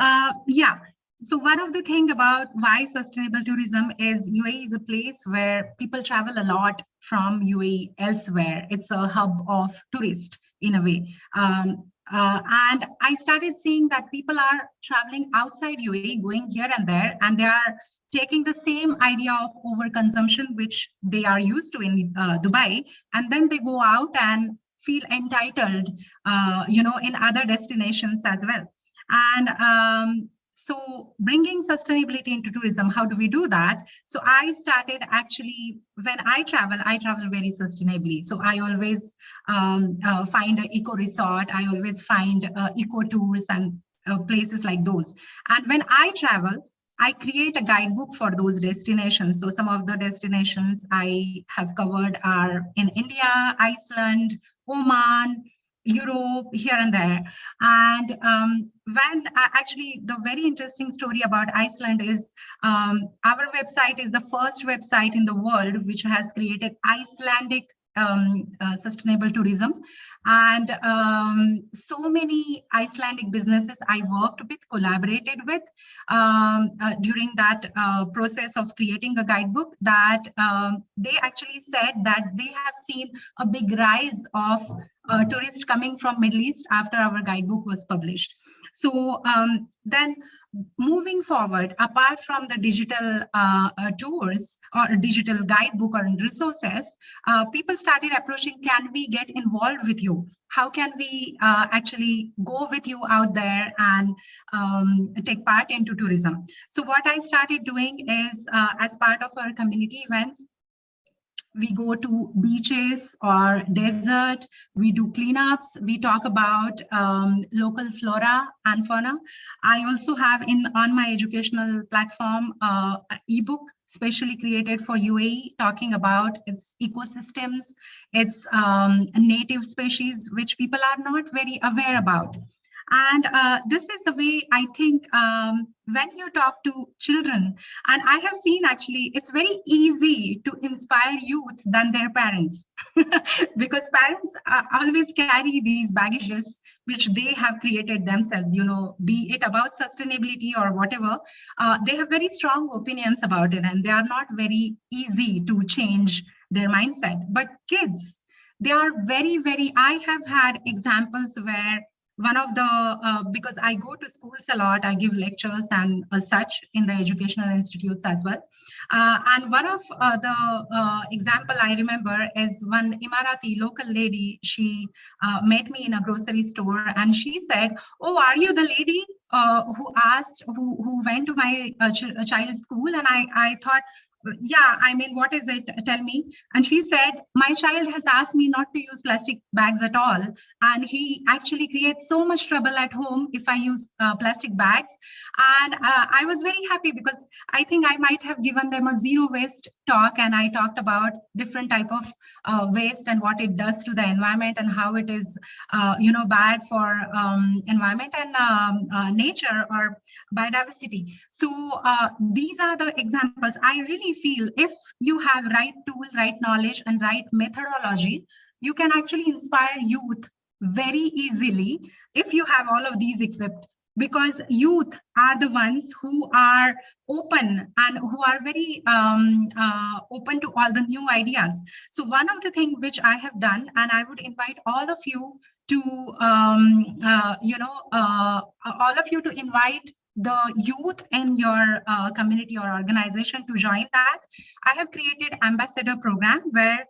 so one of the things about why sustainable tourism is UAE is a place where people travel a lot from UAE elsewhere. It's a hub of tourists in a way. And I started seeing that people are traveling outside UAE, going here and there, and they are taking the same idea of overconsumption, which they are used to in Dubai, and then they go out and feel entitled, in other destinations as well. And so bringing sustainability into tourism, how do we do that? So I started actually, when I travel very sustainably. So I always find an eco resort. I always find eco tours and places like those. And when I travel, I create a guidebook for those destinations. So some of the destinations I have covered are in India, Iceland, Oman, Europe, here and there. And actually, the very interesting story about Iceland is our website is the first website in the world which has created Icelandic sustainable tourism. And so many Icelandic businesses I worked with, collaborated with during that process of creating a guidebook, that they actually said that they have seen a big rise of tourists coming from Middle East after our guidebook was published. So then moving forward, apart from the digital tours or digital guidebook or resources, people started approaching, can we get involved with you? How can we actually go with you out there and take part into tourism? So what I started doing is, as part of our community events, we go to beaches or desert, we do cleanups, we talk about local flora and fauna. I also have on my educational platform an ebook specially created for UAE, talking about its ecosystems, its native species, which people are not very aware about. And this is the way I think when you talk to children, and I have seen actually it's very easy to inspire youth than their parents, because parents always carry these baggages which they have created themselves, be it about sustainability or whatever. They have very strong opinions about it, and they are not very easy to change their mindset. But kids, they are very, very, I have had examples where one of the, because I go to schools a lot, I give lectures and such in the educational institutes as well. And one of the example I remember is one Emirati local lady, she met me in a grocery store and she said, oh, are you the lady who went to my child's school? And I thought, yeah, I mean, what is it? Tell me. And she said, my child has asked me not to use plastic bags at all. And he actually creates so much trouble at home if I use plastic bags. And I was very happy because I think I might have given them a zero waste talk. And I talked about different type of waste and what it does to the environment and how it is, bad for environment and nature or biodiversity. So these are the examples. I really feel if you have right tool, right knowledge, and right methodology, you can actually inspire youth very easily if you have all of these equipped, because youth are the ones who are open and who are very open to all the new ideas. So one of the things which I have done, and I would invite all of you to, all of you to invite the youth in your community or organization to join that. I have created ambassador program where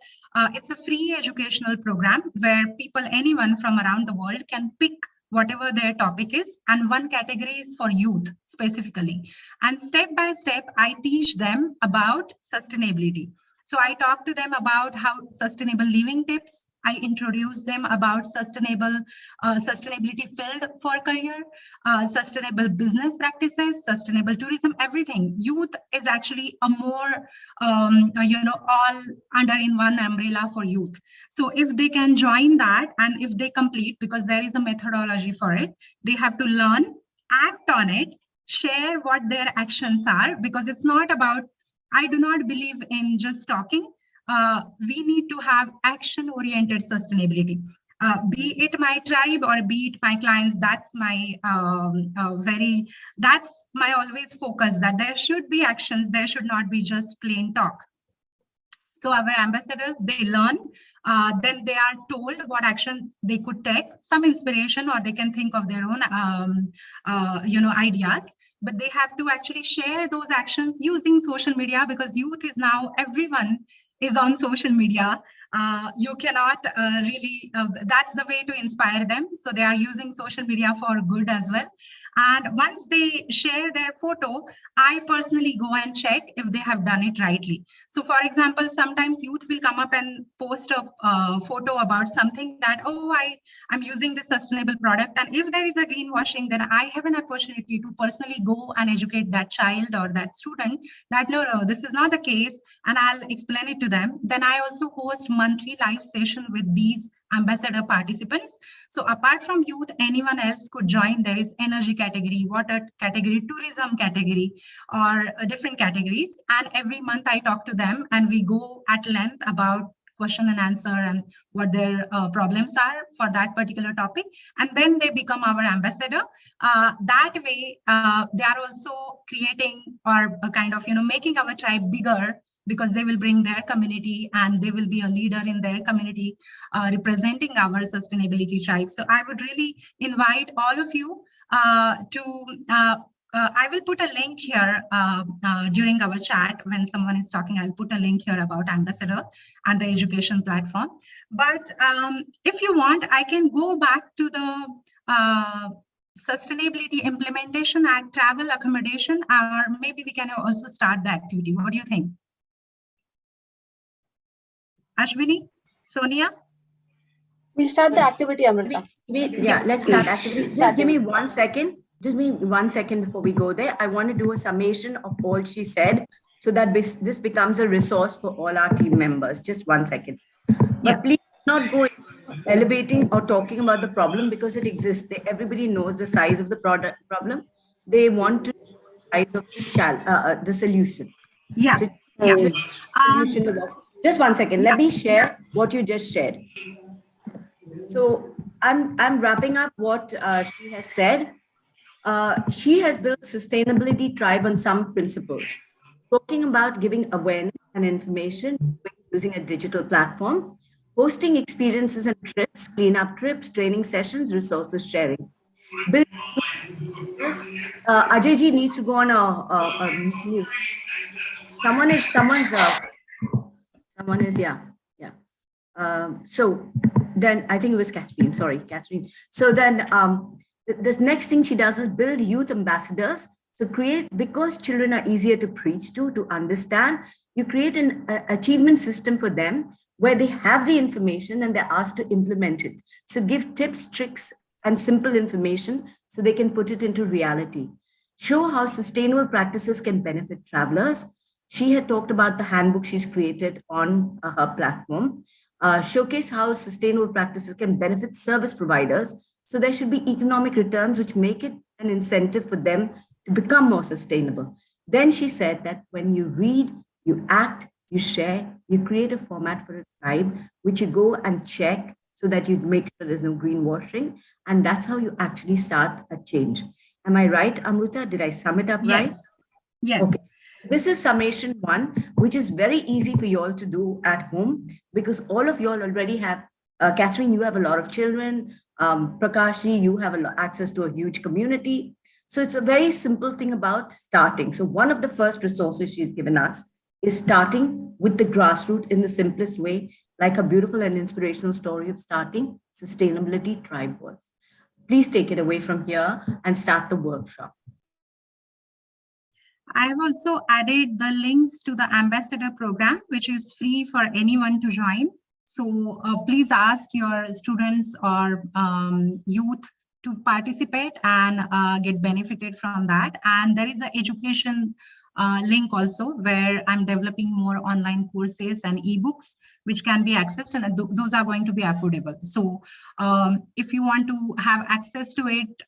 it's a free educational program where people, anyone from around the world can pick whatever their topic is, and one category is for youth specifically. And step by step, I teach them about sustainability. So I talk to them about how sustainable living tips, I introduce them about sustainability field for career, sustainable business practices, sustainable tourism, everything. Youth is actually a more, all under in one umbrella for youth. So if they can join that, and if they complete, because there is a methodology for it, they have to learn, act on it, share what their actions are, because it's not about, I do not believe in just talking. We need to have action-oriented sustainability. Be it my tribe or be it my clients, that's my that's my always focus, that there should be actions, there should not be just plain talk. So our ambassadors, they learn, then they are told what actions they could take, some inspiration, or they can think of their own, ideas. But they have to actually share those actions using social media, because youth is now, everyone is on social media. You cannot really, that's the way to inspire them. So they are using social media for good as well. And once they share their photo, I personally go and check if they have done it rightly. So for example, sometimes youth will come up and post a photo about something that, oh, I'm using this sustainable product. And if there is a greenwashing, then I have an opportunity to personally go and educate that child or that student that, no, this is not the case. And I'll explain it to them. Then I also host monthly live session with these ambassador participants. So apart from youth, anyone else could join. There is energy category, water category, tourism category, or different categories. And every month I talk to them and we go at length about question and answer and what their problems are for that particular topic. And then they become our ambassador. That way, they are also creating or kind of, making our tribe bigger, because they will bring their community and they will be a leader in their community, representing our sustainability tribe. So I would really invite all of you I will put a link here during our chat. When someone is talking, I'll put a link here about ambassador and the education platform. But if you want, I can go back to the Sustainability Implementation Act travel accommodation, or maybe we can also start the activity. What do you think? Ashwini, Sonia? We'll start the activity, Amruta. Yeah, let's start activity. Just give me 1 second. Just give me 1 second before we go there. I want to do a summation of all she said so that this becomes a resource for all our team members. Just 1 second. But please not go elevating or talking about the problem, because it exists. Everybody knows the size of the problem. They want to know the size of the solution. Yeah. So, Yeah. Just 1 second. Let me share what you just shared. So I'm wrapping up what she has said. She has built sustainability tribe on some principles, talking about giving awareness and information using a digital platform, hosting experiences and trips, cleanup trips, training sessions, resources sharing. Ajay ji needs to go on a mute. So then I think it was Catherine. Sorry, Catherine. So then this next thing she does is build youth ambassadors. So because children are easier to preach to understand, you create an achievement system for them where they have the information and they're asked to implement it. So give tips, tricks, and simple information so they can put it into reality. Show how sustainable practices can benefit travelers. She had talked about the handbook she's created on her platform. Showcase how sustainable practices can benefit service providers. So there should be economic returns, which make it an incentive for them to become more sustainable. Then she said that when you read, you act, you share, you create a format for a tribe, which you go and check so that you make sure there's no greenwashing. And that's how you actually start a change. Am I right, Amruta? Did I sum it up right? Yes. Okay. This is summation 1, which is very easy for you all to do at home, because all of you all already have, Catherine, you have a lot of children, Prakashji, you have access to a huge community. So it's a very simple thing about starting. So one of the first resources she's given us is starting with the grassroots in the simplest way, like a beautiful and inspirational story of starting Sustainability Tribe was. Please take it away from here and start the workshop. I have also added the links to the ambassador program, which is free for anyone to join. So please ask your students or youth to participate and get benefited from that. And there is an education link also where I'm developing more online courses and ebooks which can be accessed, and those are going to be affordable. So if you want to have access to it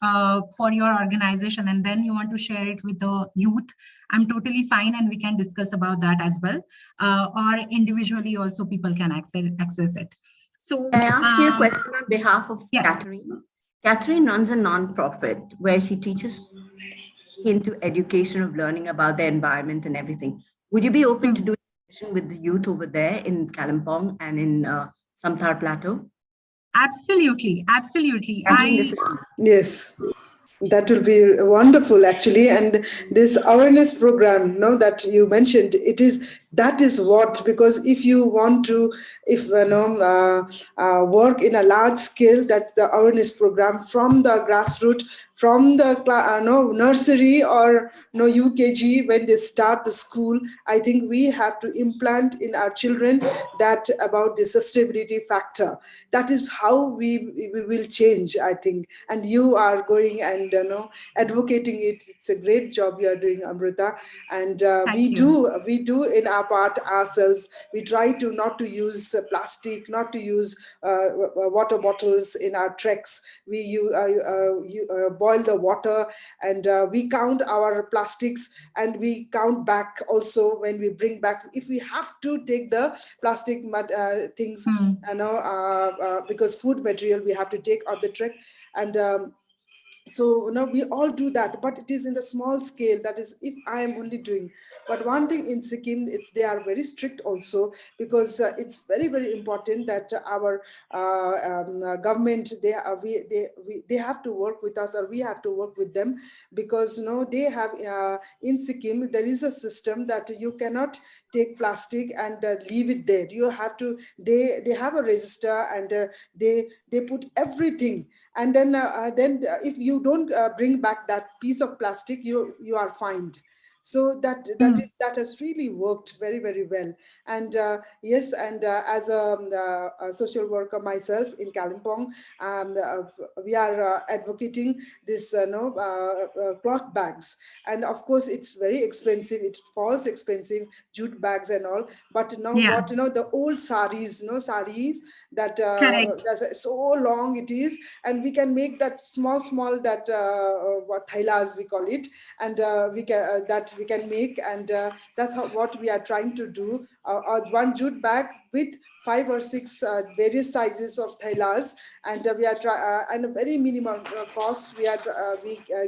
for your organization and then you want to share it with the youth, I'm totally fine, and we can discuss about that as well. Or individually also people can access it. So Can I ask you a question on behalf of yeah. Catherine? Catherine runs a non-profit where she teaches into education of learning about the environment and everything. Would you be open to doing a session with the youth over there in Kalimpong and in Samthar Plateau? Absolutely. Catherine, this is Yes. That will be wonderful, actually. And this awareness program, that you mentioned, that is what, because if you want to, work in a large scale, that the awareness program from the grassroots, from the nursery or UKG, when they start the school, I think we have to implant in our children that about the sustainability factor. That is how we will change, I think. And you are going and advocating it. It's a great job you are doing, Amruta. And we do in our part ourselves. We try to not to use plastic, not to use water bottles in our treks. We boil the water, and we count our plastics, and we count back also when we bring back. If we have to take the plastic things, because food material we have to take on the trek, and so we all do that, but it is in the small scale. That is, if I am only doing. But one thing in Sikkim, they are very strict also, because it's very, very important that our government, they have to work with us, or we have to work with them, because they have in Sikkim there is a system that you cannot take plastic and leave it there. You have to, they have a register, and they put everything, and then if you don't bring back that piece of plastic, you are fined. So that has really worked very, very well. And yes, and as a social worker myself in Kalimpong, we are advocating this cloth bags, and of course it's very expensive. It falls expensive, jute bags and all. But now what the old saris, saris that that's so long it is, and we can make that small that what thailas we call it, and we can make, and that's what we are trying to do. One jute bag with 5 or 6 various sizes of thailas, and we are and a very minimal cost we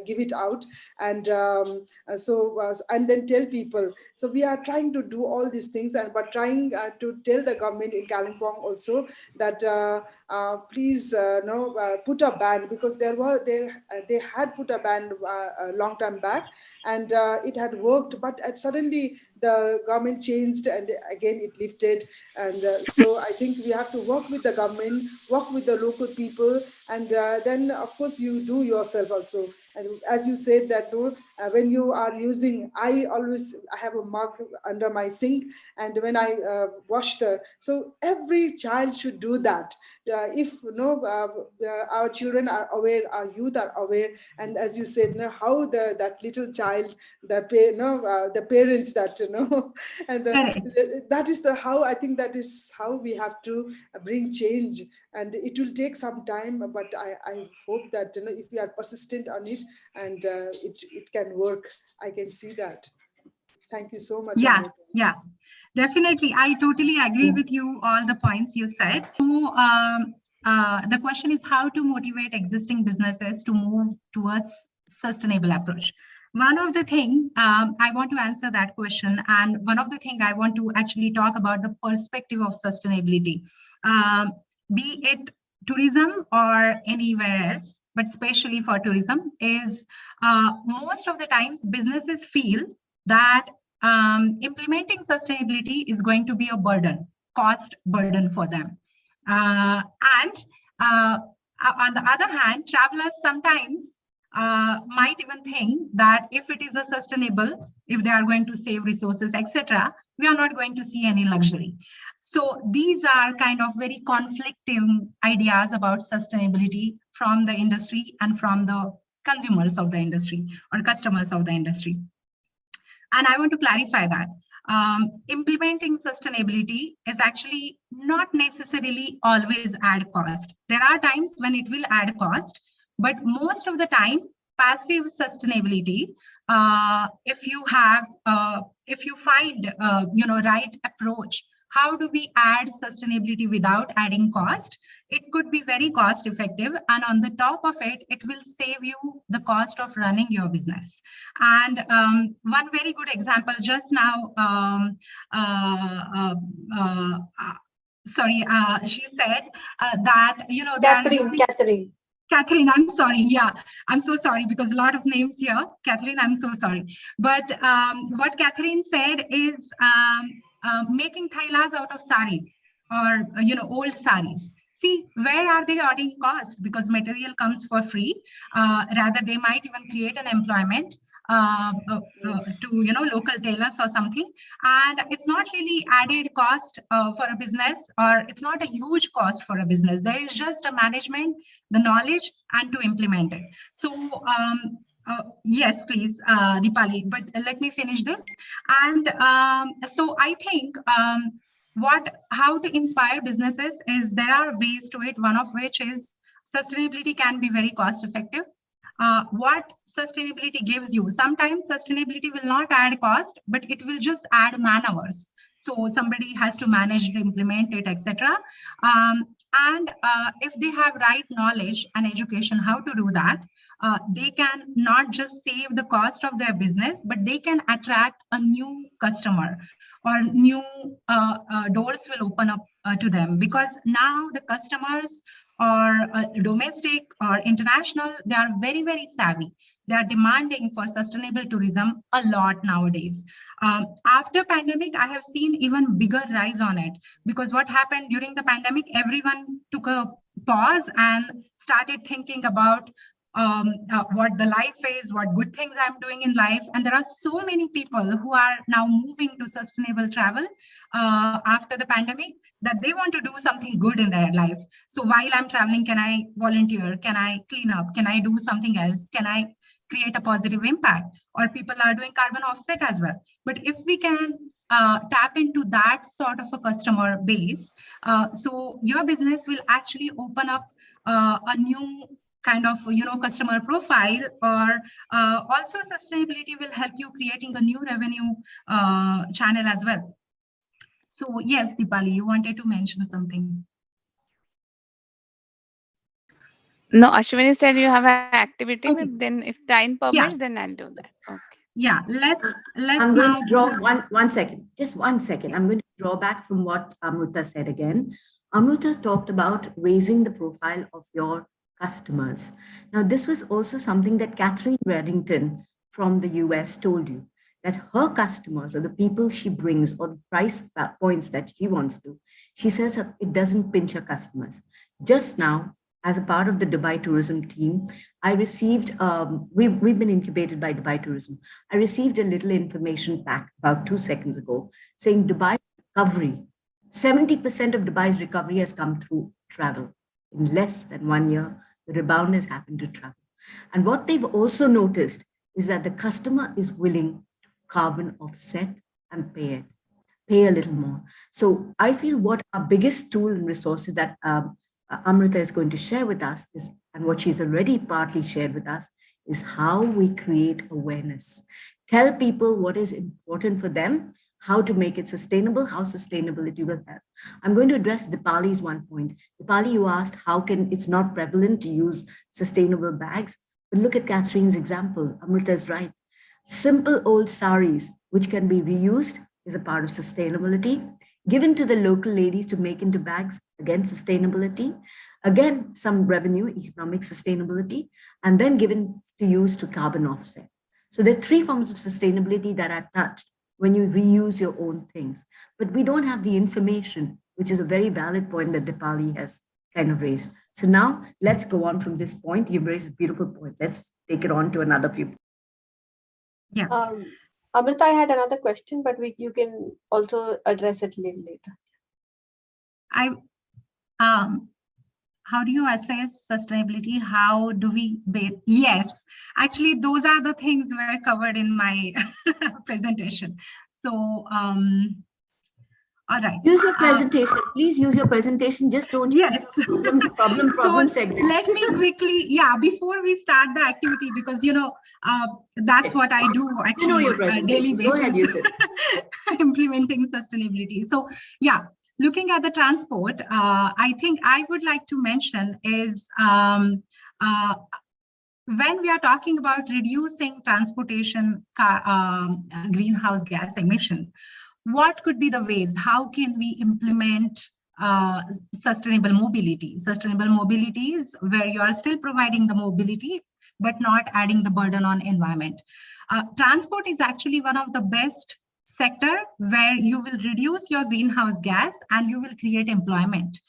give it out, and and then tell people. So we are trying to do all these things, and but trying to tell the government in Kalimpong also that please put a ban, because they had put a ban a long time back, and it had worked, but suddenly the government changed, and again it lifted. And so I think we have to work with the government, work with the local people, and then of course you do yourself also. And as you said that when you are using, I have a mug under my sink, and when I wash so every child should do that. If our children are aware, our youth are aware, and as you said, how that little child, the parents that and that is how I think that is how we have to bring change. And it will take some time, but I hope that if we are persistent on it, and it can work. I can see that. Thank you so much. Yeah, definitely. I totally agree with you, all the points you said. So the question is how to motivate existing businesses to move towards sustainable approach. One of the thing I want to answer that question, and one of the thing I want to actually talk about the perspective of sustainability, be it tourism or anywhere else, but especially for tourism, is most of the times businesses feel that implementing sustainability is going to be a burden, cost burden for them. And on the other hand, travelers sometimes might even think that if it is a sustainable, if they are going to save resources, etc., we are not going to see any luxury. So these are kind of very conflicting ideas about sustainability from the industry and from the consumers of the industry or customers of the industry. And I want to clarify that implementing sustainability is actually not necessarily always add cost. There are times when it will add cost, but most of the time, passive sustainability, if you find right approach, how do we add sustainability without adding cost? It could be very cost effective, and on the top of it, it will save you the cost of running your business. And one very good example just now, she said that Catherine, I'm sorry. Yeah, I'm so sorry because a lot of names here. Catherine, I'm so sorry. But what Catherine said is making thailas out of saris or old saris. See, where are they adding cost? Because material comes for free. Rather, they might even create an employment to local tailors or something, and it's not really added cost for a business, or it's not a huge cost for a business. There is just a management, the knowledge, and to implement it. So yes, please, Deepali, but let me finish this. And so I think how to inspire businesses is there are ways to it, one of which is sustainability can be very cost effective. What sustainability gives you, sometimes sustainability will not add cost, but it will just add man hours. So somebody has to manage to implement it, etc. And if they have right knowledge and education how to do that, they can not just save the cost of their business, but they can attract a new customer, or new doors will open up to them, because now the customers or domestic or international, they are very, very savvy. They are demanding for sustainable tourism a lot nowadays. After pandemic, I have seen even bigger rise on it, because what happened during the pandemic, everyone took a pause and started thinking about what the life is, what good things I'm doing in life. And there are so many people who are now moving to sustainable travel after the pandemic, that they want to do something good in their life. So while I'm traveling, can I volunteer? Can I clean up? Can I do something else? Can I create a positive impact? Or people are doing carbon offset as well. But if we can tap into that sort of a customer base, so your business will actually open up a new kind of customer profile, or also sustainability will help you creating a new revenue channel as well. So yes, Deepali, you wanted to mention something. No, Ashwini said you have an activity. Okay. Then if time permits, then I'll do that. Okay. Yeah, let's I'm going to draw now one second, just 1 second. I'm going to draw back from what Amruta said again. Amruta talked about raising the profile of your customers. Now, this was also something that Catherine Reddington from the US told you, that her customers, or the people she brings, or the price points that she wants to, she says it doesn't pinch her customers. Just now, as a part of the Dubai tourism team, I received, we've been incubated by Dubai Tourism. I received a little information pack about 2 seconds ago saying Dubai recovery, 70% of Dubai's recovery has come through travel. In less than 1 year, the rebound has happened to travel. And what they've also noticed is that the customer is willing to carbon offset and pay a little more. So I feel what our biggest tool and resources that Amruta is going to share with us is, and what she's already partly shared with us, is how we create awareness. Tell people what is important for them, how to make it sustainable, how sustainability will help. I'm going to address Deepali's one point. Deepali, you asked how can it's not prevalent to use sustainable bags, but look at Catherine's example. Amruta is right. Simple old saris, which can be reused, is a part of sustainability. Given to the local ladies to make into bags, again, sustainability. Again, some revenue, economic sustainability, and then given to use to carbon offset. So there are 3 forms of sustainability that are touched when you reuse your own things. But we don't have the information, which is a very valid point that Deepali has kind of raised. So now let's go on from this point. You've raised a beautiful point. Let's take it on to another few. Yeah. Amrita, I had another question, but you can also address it a little later. How do you assess sustainability? How do we yes, actually those are the things were covered in my presentation. So all right. Use your presentation. Please use your presentation. Just don't yes. problem So segments. let me quickly, before we start the activity, because that's what I do actually daily basis. Go ahead, use it. Implementing sustainability. So looking at the transport, I think I would like to mention is when we are talking about reducing transportation greenhouse gas emission, what could be the ways? How can we implement sustainable mobility? Sustainable mobility is where you are still providing the mobility, but not adding the burden on environment. Transport is actually one of the best sector where you will reduce your greenhouse gas and you will create employment.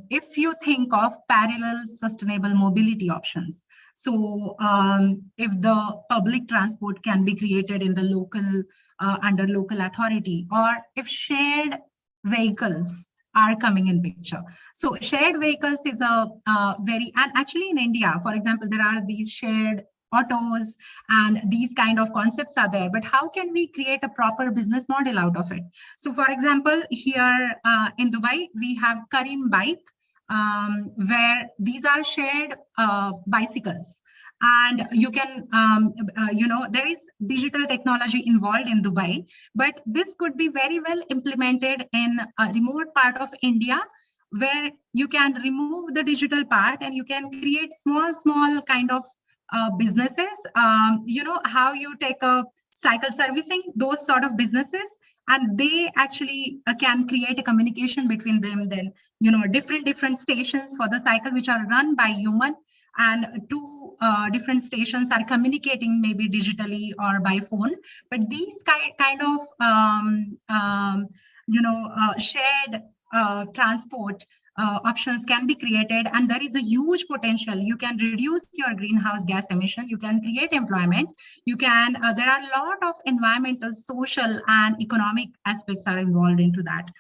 If you think of parallel sustainable mobility options. So if the public transport can be created in the local, under local authority, or if shared vehicles are coming in picture. So shared vehicles is and actually in India, for example, there are these shared autos and these kind of concepts are there, but how can we create a proper business model out of it? So for example, here in Dubai, we have Karim Bike, where these are shared bicycles. And you can, there is digital technology involved in Dubai, but this could be very well implemented in a remote part of India, where you can remove the digital part and you can create small kind of businesses. How you take a cycle servicing, those sort of businesses, and they actually can create a communication between them. Then, different stations for the cycle, which are run by human, and two different stations are communicating maybe digitally or by phone. But these kind of shared transport options can be created, and there is a huge potential. You can reduce your greenhouse gas emission, you can create employment, you can there are a lot of environmental, social and economic aspects are involved into that.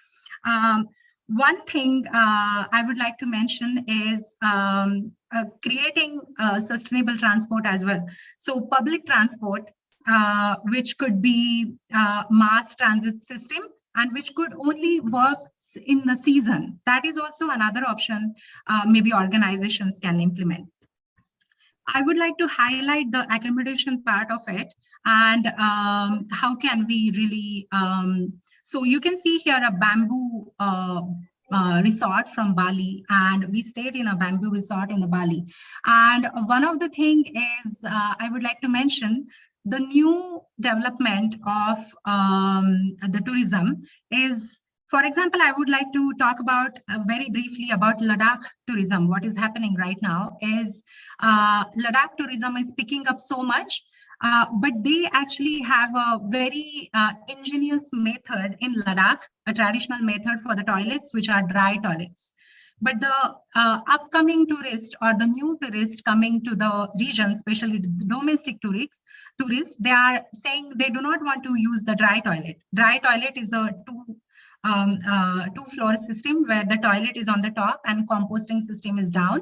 One thing I would like to mention is creating sustainable transport as well. So public transport, which could be mass transit system, and which could only work in the season. That is also another option maybe organizations can implement. I would like to highlight the accommodation part of it, and how can we really, so you can see here a bamboo resort from Bali, and we stayed in a bamboo resort in the Bali. And one of the thing is, I would like to mention the new development of the tourism is, for example, I would like to talk about very briefly about Ladakh tourism. What is happening right now is Ladakh tourism is picking up so much, but they actually have a very ingenious method in Ladakh, a traditional method for the toilets, which are dry toilets. But the upcoming tourist or the new tourist coming to the region, especially the domestic tourists, they are saying they do not want to use the dry toilet. Dry toilet is a two-floor system where the toilet is on the top and composting system is down.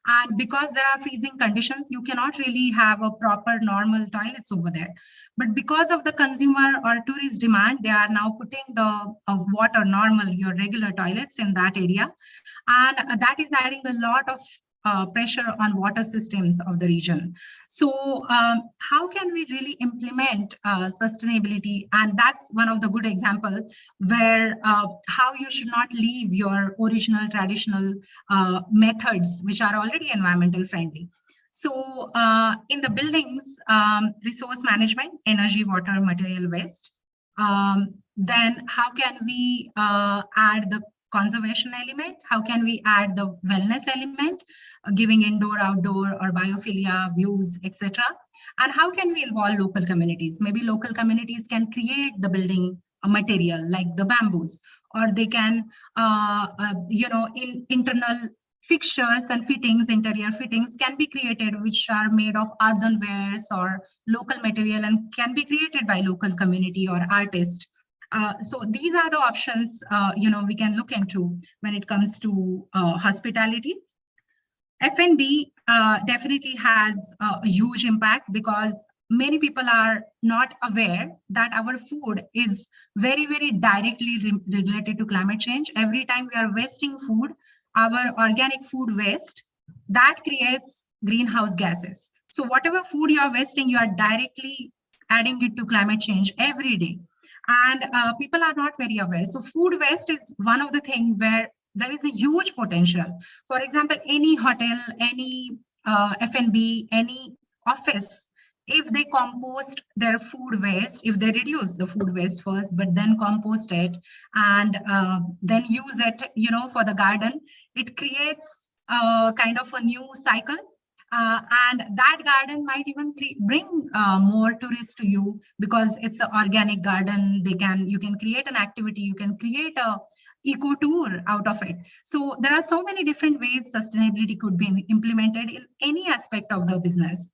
And because there are freezing conditions, you cannot really have a proper normal toilets over there. But because of the consumer or tourist demand, they are now putting the water normal, your regular toilets in that area. And that is adding a lot of pressure on water systems of the region. So how can we really implement sustainability? And that's one of the good examples where how you should not leave your original traditional methods, which are already environmental friendly. So in the buildings, resource management, energy, water, material waste. Then how can we add the conservation element? How can we add the wellness element, giving indoor, outdoor, or biophilia views, etc.? And how can we involve local communities? Maybe local communities can create the building material like the bamboos, or they can, in internal fixtures and fittings, interior fittings can be created, which are made of earthenwares or local material and can be created by local community or artist. So these are the options we can look into when it comes to hospitality. F&B definitely has a huge impact because many people are not aware that our food is very, very directly related to climate change. Every time we are wasting food, our organic food waste, that creates greenhouse gases. So whatever food you are wasting, you are directly adding it to climate change every day. And people are not very aware. So food waste is one of the things where there is a huge potential. For example, any hotel, any F&B, any office, if they compost their food waste, if they reduce the food waste first, but then compost it and then use it, for the garden, it creates kind of a new cycle. And that garden might even bring more tourists to you because it's an organic garden. You can create an activity, you can create a eco tour out of it. So there are so many different ways sustainability could be implemented in any aspect of the business.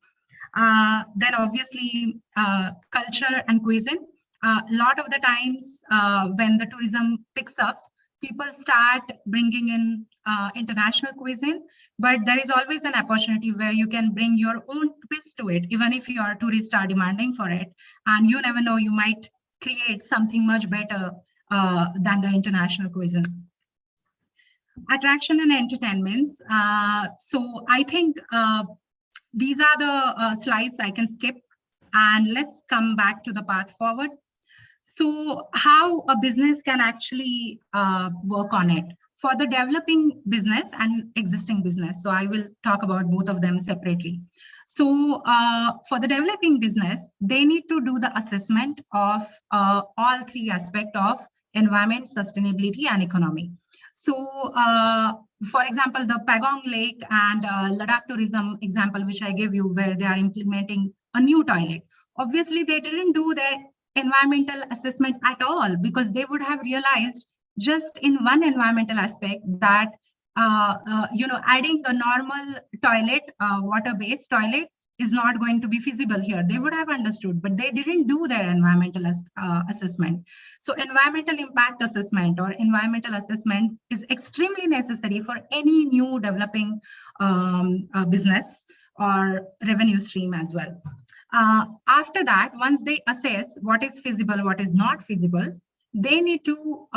Then obviously culture and cuisine. A lot of the times when the tourism picks up, people start bringing in international cuisine, but there is always an opportunity where you can bring your own twist to it, even if your tourists are demanding for it. And you never know, you might create something much better than the international cuisine. Attraction and entertainments. So I think these are the slides I can skip, and let's come back to the path forward. So how a business can actually work on it for the developing business and existing business. So I will talk about both of them separately. So for the developing business, they need to do the assessment of all three aspects of environment, sustainability, and economy. So for example, the Pagong Lake and Ladakh tourism example, which I gave you, where they are implementing a new toilet. Obviously, they didn't do their environmental assessment at all, because they would have realized just in one environmental aspect that adding a normal toilet, water-based toilet, is not going to be feasible here. They would have understood, but they didn't do their environmental assessment. So environmental impact assessment or environmental assessment is extremely necessary for any new developing business or revenue stream as well. After that, once they assess what is feasible, what is not feasible, they need to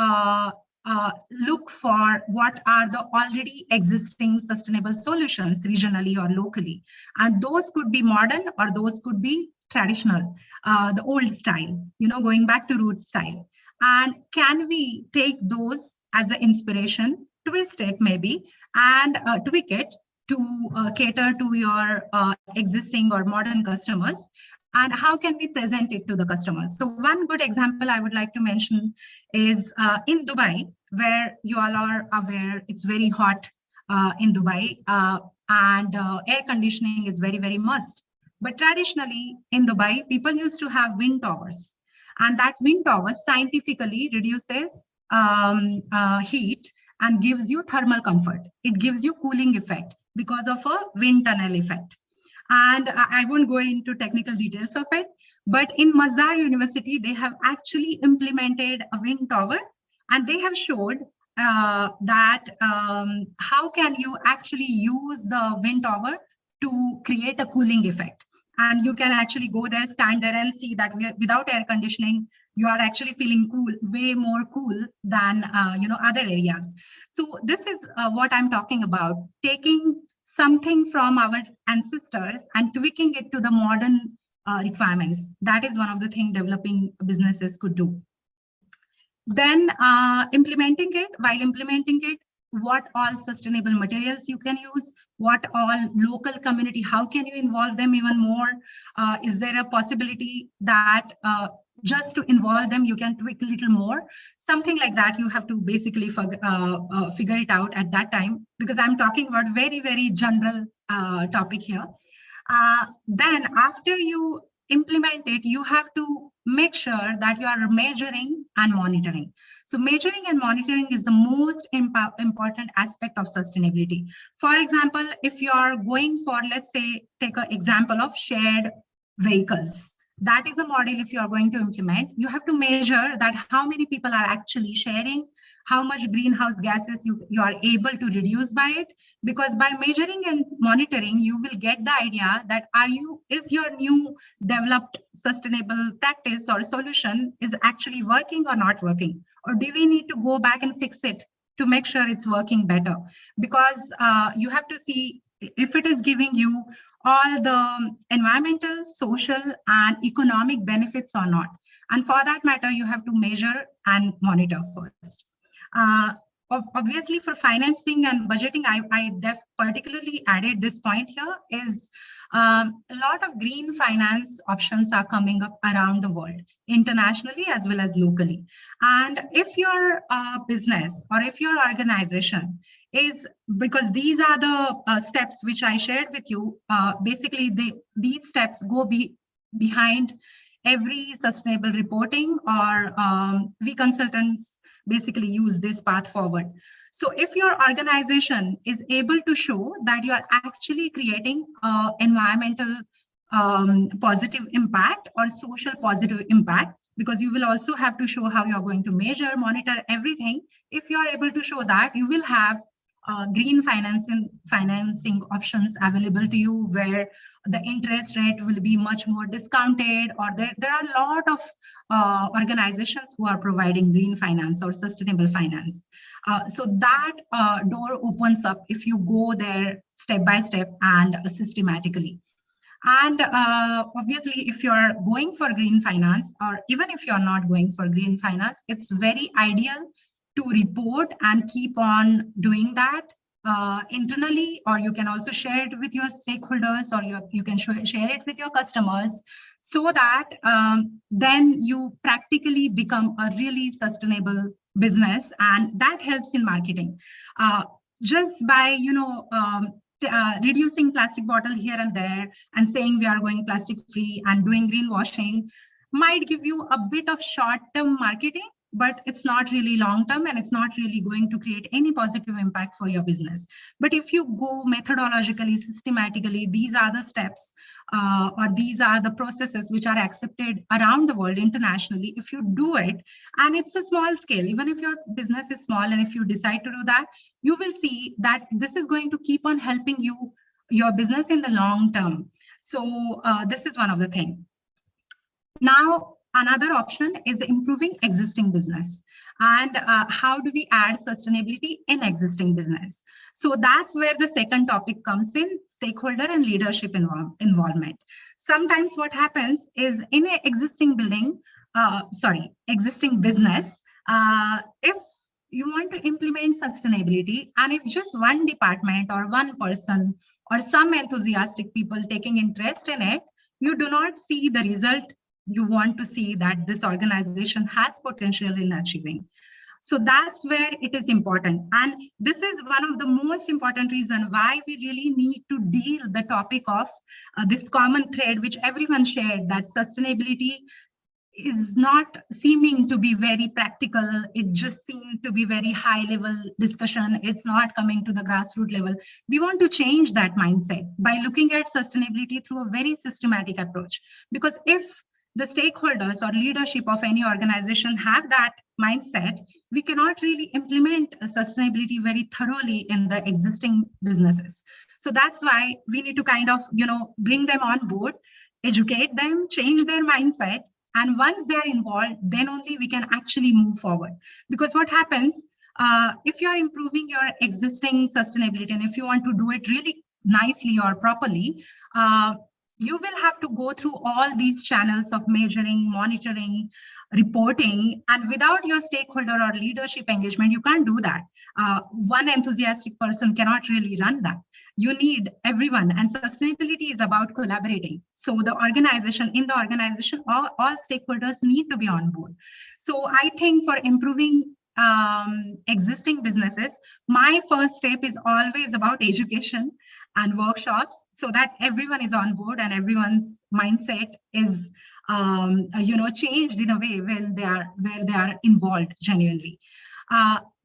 look for what are the already existing sustainable solutions regionally or locally. And those could be modern or those could be traditional, the old style, going back to root style. And can we take those as an inspiration, twist it maybe, and tweak it to cater to your existing or modern customers? And how can we present it to the customers? So one good example I would like to mention is in Dubai, where you all are aware it's very hot in Dubai, and air conditioning is very, very must. But traditionally in Dubai, people used to have wind towers, and that wind tower scientifically reduces heat and gives you thermal comfort. It gives you cooling effect because of a wind tunnel effect. And I won't go into technical details of it, but in Mazar University, they have actually implemented a wind tower, and they have showed that how can you actually use the wind tower to create a cooling effect. And you can actually go there, stand there, and see that without air conditioning, you are actually feeling cool, way more cool than other areas. So this is what I'm talking about, taking something from our ancestors and tweaking it to the modern requirements. That is one of the things developing businesses could do. Then implementing it, while implementing it, what all sustainable materials you can use, what all local community, how can you involve them even more? Is there a possibility that just to involve them, you can tweak a little more? Something like that, you have to basically figure it out at that time, because I'm talking about very, very general topic here. Then after you implement it, you have to make sure that you are measuring and monitoring. So measuring and monitoring is the most important aspect of sustainability. For example, if you are going for, let's say, take an example of shared vehicles, That is a model. If you are going to implement, you have to measure that how many people are actually sharing, how much greenhouse gases you are able to reduce by it. Because by measuring and monitoring, you will get the idea that is your new developed sustainable practice or solution is actually working or not working, or do we need to go back and fix it to make sure it's working better. Because you have to see if it is giving you all the environmental, social, and economic benefits or not. And for that matter, you have to measure and monitor first. Obviously, for financing and budgeting, I particularly added this point here is a lot of green finance options are coming up around the world, internationally as well as locally. And if your business or if your organization is, because these are the steps which I shared with you, basically these steps go behind every sustainable reporting, or we consultants basically use this path forward. So if your organization is able to show that you are actually creating environmental positive impact or social positive impact, because you will also have to show how you're going to measure, monitor everything. If you are able to show that, you will have green financing options available to you, where the interest rate will be much more discounted, or there are a lot of organizations who are providing green finance or sustainable finance. So that door opens up if you go there step by step and systematically. And obviously, if you're going for green finance, or even if you're not going for green finance, it's very ideal to report and keep on doing that internally, or you can also share it with your stakeholders, or you can share it with your customers, so that then you practically become a really sustainable business, and that helps in marketing. Just by reducing plastic bottle here and there and saying we are going plastic free and doing greenwashing might give you a bit of short-term marketing, but it's not really long-term, and it's not really going to create any positive impact for your business. But if you go methodologically, systematically, these are the steps or these are the processes which are accepted around the world internationally. If you do it, and it's a small scale, even if your business is small, and if you decide to do that, you will see that this is going to keep on helping your business in the long term. So this is one of the things. Now, another option is improving existing business. And how do we add sustainability in existing business? So that's where the second topic comes in, stakeholder and leadership involvement. Sometimes what happens is in an existing existing business, if you want to implement sustainability, and if just one department or one person or some enthusiastic people taking interest in it, you do not see the result you want to see that this organization has potential in achieving. So that's where it is important. And this is one of the most important reasons why we really need to deal the topic of this common thread, which everyone shared, that sustainability is not seeming to be very practical. It just seemed to be very high level discussion. It's not coming to the grassroots level. We want to change that mindset by looking at sustainability through a very systematic approach. Because if the stakeholders or leadership of any organization have that mindset, we cannot really implement sustainability very thoroughly in the existing businesses. So that's why we need to kind of, bring them on board, educate them, change their mindset. And once they are involved, then only we can actually move forward. Because what happens, if you are improving your existing sustainability, and if you want to do it really nicely or properly, you will have to go through all these channels of measuring, monitoring, reporting, and without your stakeholder or leadership engagement, you can't do that. One enthusiastic person cannot really run that. You need everyone, and sustainability is about collaborating. So in the organization, all stakeholders need to be on board. So I think for improving existing businesses, my first step is always about education and workshops, so that everyone is on board and everyone's mindset is changed in a way where they are involved genuinely.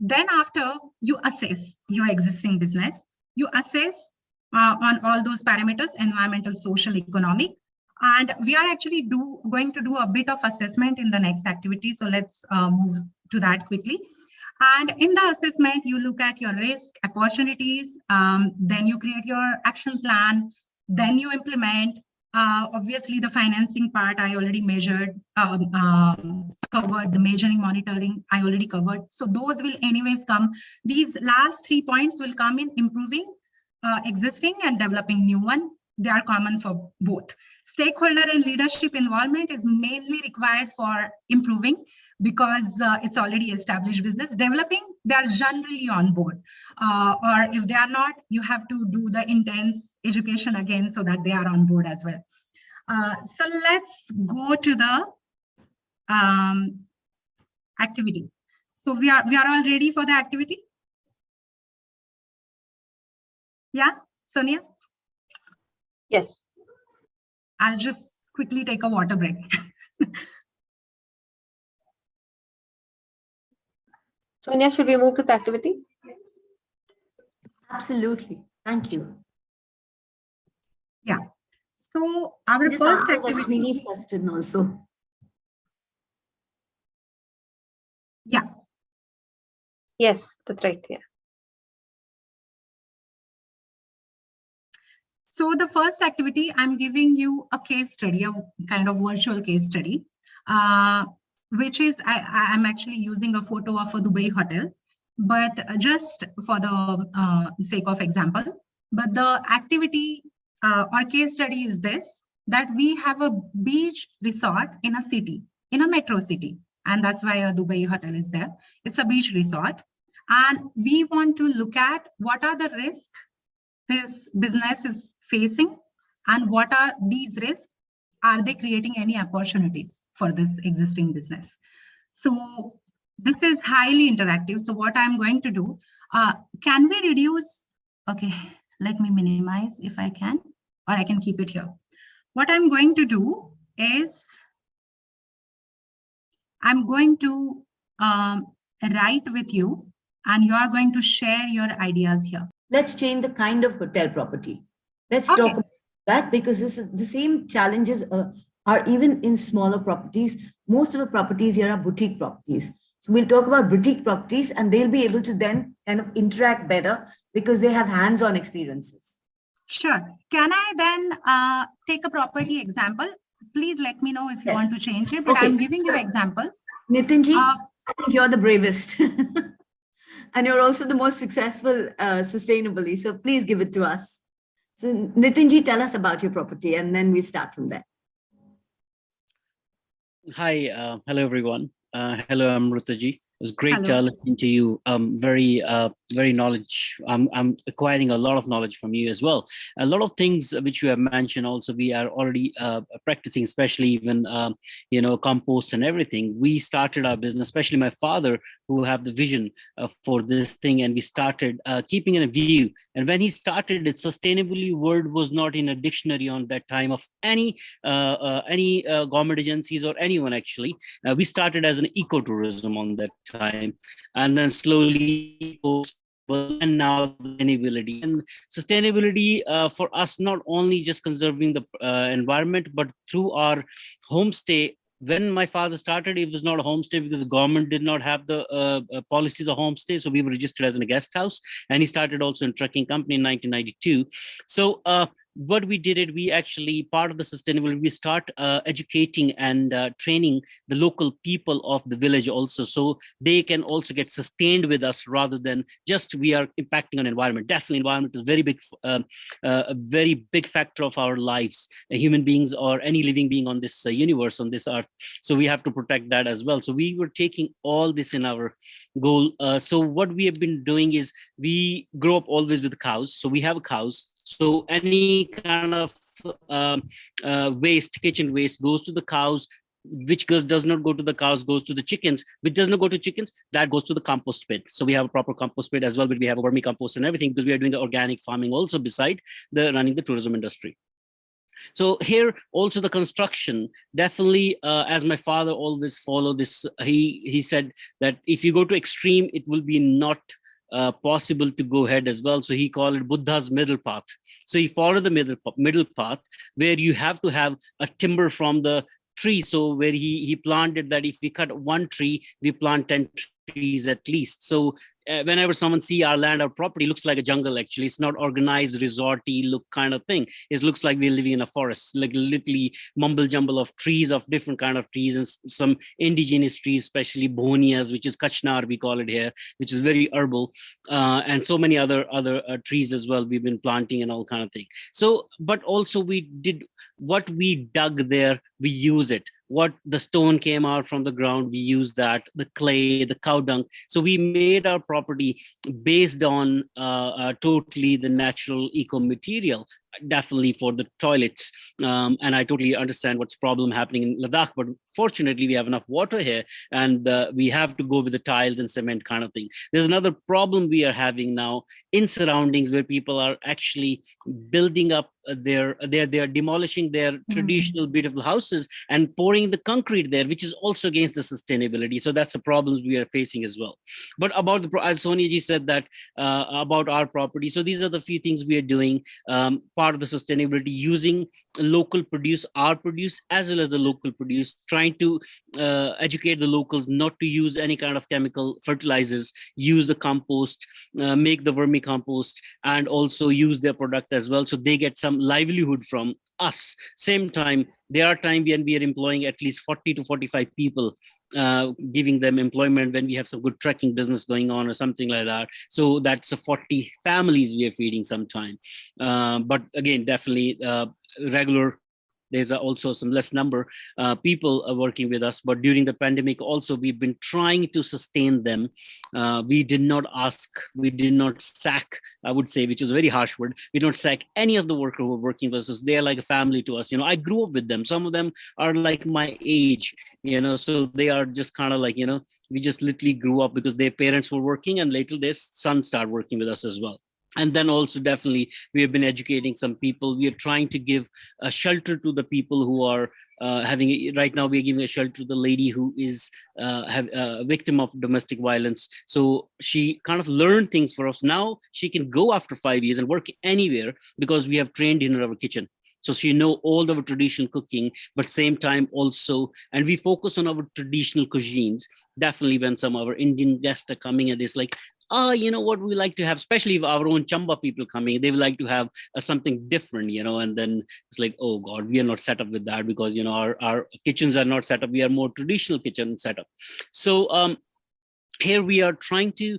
Then after you assess your existing business, you assess on all those parameters, environmental, social, economic. And we are actually going to do a bit of assessment in the next activity. So let's move to that quickly. And in the assessment, you look at your risk, opportunities, then you create your action plan, then you implement. Obviously, the financing part I already measured, covered, the measuring, monitoring I already covered. So those will anyways come. These last 3 points will come in improving existing and developing new one. They are common for both. Stakeholder and leadership involvement is mainly required for improving because it's already established business. Developing, they are generally on board. Or if they are not, you have to do the intense education again so that they are on board as well. So let's go to the activity. So we are all ready for the activity? Yeah, Sonia? Yes. I'll just quickly take a water break. Sonia, should we move to the activity? Absolutely. Thank you. Yeah. So our This first answers activity. Ashwini's question also. Yeah. Yes, that's right. Yeah. So the first activity, I'm giving you a case study, a kind of virtual case study, which is I'm actually using a photo of a Dubai hotel, but just for the sake of example. But the activity or case study is this, that we have a beach resort in a city, in a metro city. And that's why a Dubai hotel is there. It's a beach resort. And we want to look at what are the risks this business is facing and what are these risks. Are they creating any opportunities for this existing business? So this is highly interactive. So what I'm going to do, can we reduce? Okay, let me minimize if I can, or I can keep it here. What I'm going to do is I'm going to write with you and you are going to share your ideas here. Let's change the kind of hotel property. Let's Okay. talk about that, because this is the same challenges are even in smaller properties. Most of the properties here are boutique properties. So we'll talk about boutique properties and they'll be able to then kind of interact better because they have hands-on experiences. Sure. Can I then take a property example? Please let me know if you want to change it, but Okay. I'm giving you example. Nitinji, I think you're the bravest. And you're also the most successful sustainably. So please give it to us. So Nitinji, tell us about your property and then we'll start from there. Hi, hello everyone. Hello, Amruta ji. It was great Hello. listening to you. Very knowledge. I'm acquiring a lot of knowledge from you as well. A lot of things which you have mentioned also we are already practicing, especially even compost and everything. We started our business, especially my father, who have the vision for this thing, and we started keeping in a view. And when he started it, sustainability word was not in a dictionary on that time of any government agencies or anyone actually. We started as an ecotourism on that time, and then slowly and now sustainability. And sustainability for us, not only just conserving the environment, but through our homestay. When my father started, it was not a homestay because the government did not have the policies of homestay. So we were registered as a guest house, and he started also in trucking company in 1992. So what we did, we actually, part of the sustainability, we start educating and training the local people of the village also, so they can also get sustained with us rather than just we are impacting on environment. Definitely environment is a very big factor of our lives, human beings or any living being on this universe, on this earth. So we have to protect that as well. So we were taking all this in our goal. So what we have been doing is we grow up always with cows. So we have cows. So any kind of waste, kitchen waste, goes to the cows, which does not go to the cows, goes to the chickens, which does not go to chickens, that goes to the compost pit. So we have a proper compost pit as well, but we have a vermicompost and everything because we are doing the organic farming also beside the running the tourism industry. So here also the construction, definitely, as my father always followed this, he said that if you go to extreme, it will be not possible to go ahead as well. So he called it Buddha's middle path. So he followed the middle path, where you have to have a timber from the tree. So where he planted that if we cut one tree, we plant 10 trees at least. So whenever someone see our land or property, looks like a jungle. Actually, it's not organized resorty look kind of thing. It looks like we're living in a forest, like literally mumble jumble of trees, of different kind of trees, and some indigenous trees, especially bonias, which is kachnar we call it here, which is very herbal, and so many other trees as well we've been planting and all kind of thing. So but also we did what we dug there, we use it. What the stone came out from the ground, we use that, the clay, the cow dung. So we made our property based on totally the natural eco material, definitely for the toilets. And I totally understand what's problem happening in Ladakh, but fortunately we have enough water here, and we have to go with the tiles and cement kind of thing. There's another problem we are having now in surroundings where people are actually building up they're demolishing their traditional beautiful houses and pouring the concrete there, which is also against the sustainability. So that's the problems we are facing as well. But about as Sonia ji said that about our property, so these are the few things we are doing, part of the sustainability, using local produce, our produce as well as the local produce, trying to educate the locals not to use any kind of chemical fertilizers, use the compost, make the vermicompost, and also use their product as well, so they get some livelihood from us. Same time, there are times when we are employing at least 40 to 45 people, giving them employment when we have some good trekking business going on or something like that. So that's a 40 families we are feeding sometime. But again, definitely regular, there's also some less number people are working with us, but during the pandemic also we've been trying to sustain them. We did not ask, we did not sack, I would say, which is a very harsh word, we don't sack any of the workers who are working with us. They're like a family to us. I grew up with them. Some of them are like my age, so they are just kind of like, we just literally grew up because their parents were working, and later their sons start working with us as well. And then also definitely we have been educating some people. We are trying to give a shelter to the people who are right now we're giving a shelter to the lady who is a victim of domestic violence. So she kind of learned things for us. Now she can go after 5 years and work anywhere because we have trained in our kitchen. So she know all our traditional cooking, but same time also, and we focus on our traditional cuisines. Definitely when some of our Indian guests are coming and it's like, what we like to have, especially if our own Chamba people coming, they would like to have something different, and then it's like, oh God, we are not set up with that because, our kitchens are not set up. We are more traditional kitchen setup. So here we are trying to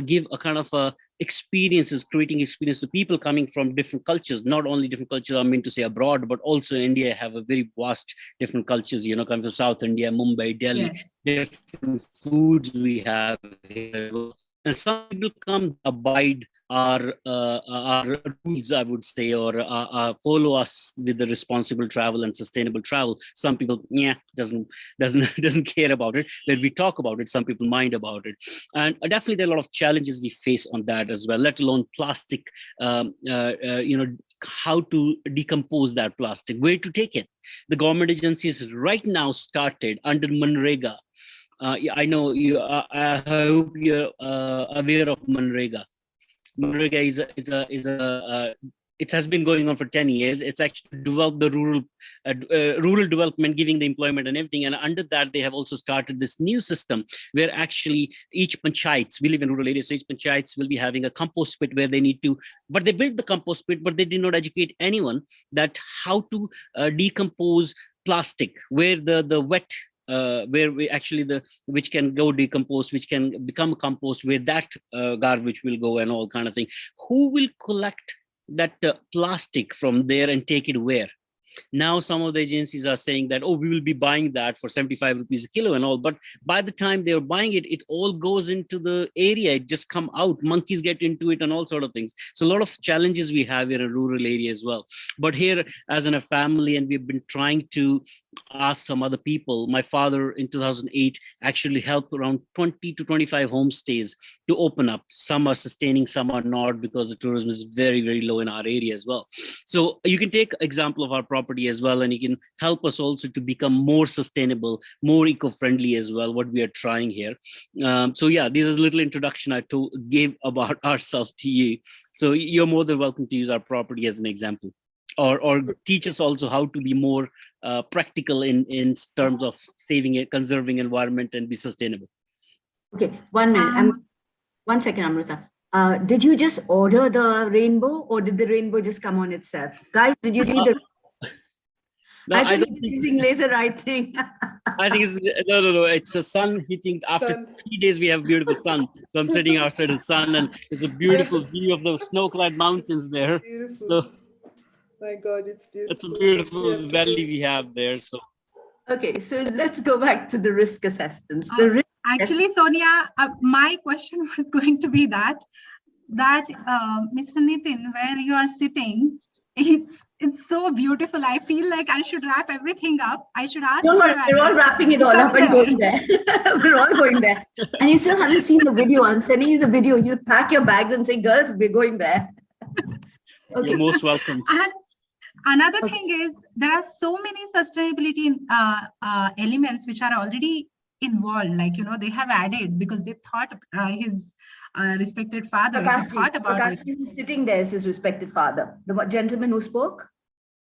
give a kind of experiences, creating experience to people coming from different cultures, not only different cultures, I mean to say abroad, but also India have a very vast different cultures, coming from South India, Mumbai, Delhi, different foods we have here. And some people come abide our rules, I would say, or follow us with the responsible travel and sustainable travel. Some people, doesn't care about it. When we talk about it, some people mind about it. And definitely there are a lot of challenges we face on that as well, let alone plastic, how to decompose that plastic, where to take it. The government agencies right now started under Manrega. I know you. I hope you're aware of Manrega. Manrega it has been going on for 10 years. It's actually developed the rural development, giving the employment and everything. And under that, they have also started this new system where actually each panchayats, we live in rural areas, so each panchayats will be having a compost pit where they need to, but they built the compost pit, but they did not educate anyone that how to decompose plastic, where the wet where we actually which can go decompose, which can become compost, where that garbage will go and all kind of thing. Who will collect that plastic from there and take it where? Now some of the agencies are saying that, we will be buying that for 75 rupees a kilo and all, but by the time they're buying it, it all goes into the area, it just come out, monkeys get into it and all sort of things. So a lot of challenges we have in a rural area as well. But here as in a family, and we've been trying to ask some other people. My father in 2008 actually helped around 20 to 25 homestays to open up. Some are sustaining, some are not, because the tourism is very, very low in our area as well. So you can take example of our property as well, and you can help us also to become more sustainable, more eco-friendly as well, what we are trying here. So yeah, this is a little introduction I gave about ourselves to you. So you're more than welcome to use our property as an example, or teach us also how to be more practical in terms of saving it, conserving environment, and be sustainable. Okay, 1 minute. 1 second, Amruta. Did you just order the rainbow, or did the rainbow just come on itself? Guys, did you see the... No, I think you're using laser writing. I think it's no. It's a sun hitting. After 3 days, we have beautiful sun. So I'm sitting outside the sun, and it's a beautiful view of the snow-clad mountains there. Beautiful. So my God, it's beautiful. It's a beautiful valley we have there. So okay, so let's go back to the risk assessments. Actually, Sonia, my question was going to be that Mr. Nitin, where you are sitting, it's so beautiful. I feel like I should wrap everything up. I should ask. Don't worry, we're all wrapping it all up and going there. We're all going there. And you still haven't seen the video. I'm sending you the video. You pack your bags and say, girls, we're going there. Okay. You're most welcome. And another thing is, there are so many sustainability elements which are already involved. Like, they have added, because they thought his respected father thought about it. Who's sitting there is his respected father. The gentleman who spoke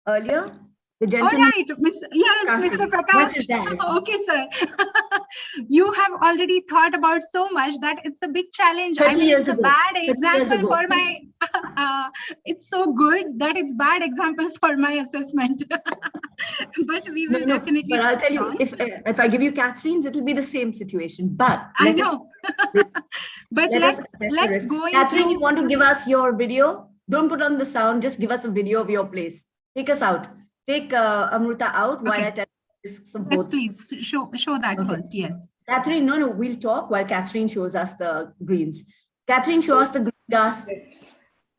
earlier. The gentleman. All right, Mr. Prakash. Okay, sir. You have already thought about so much that it's a big challenge. I mean, it's a bad example for my. It's so good that it's bad example for my assessment. But we will definitely. But I'll tell you, if I give you Catherine's, it'll be the same situation. But I know. But let's go into. Catherine, you want to give us your video? Don't put on the sound. Just give us a video of your place. Take us out. Take Amruta out while I tell you some. Yes, please show that first. Yes. Catherine, no, we'll talk while Catherine shows us the greens. Catherine, show us the green dust.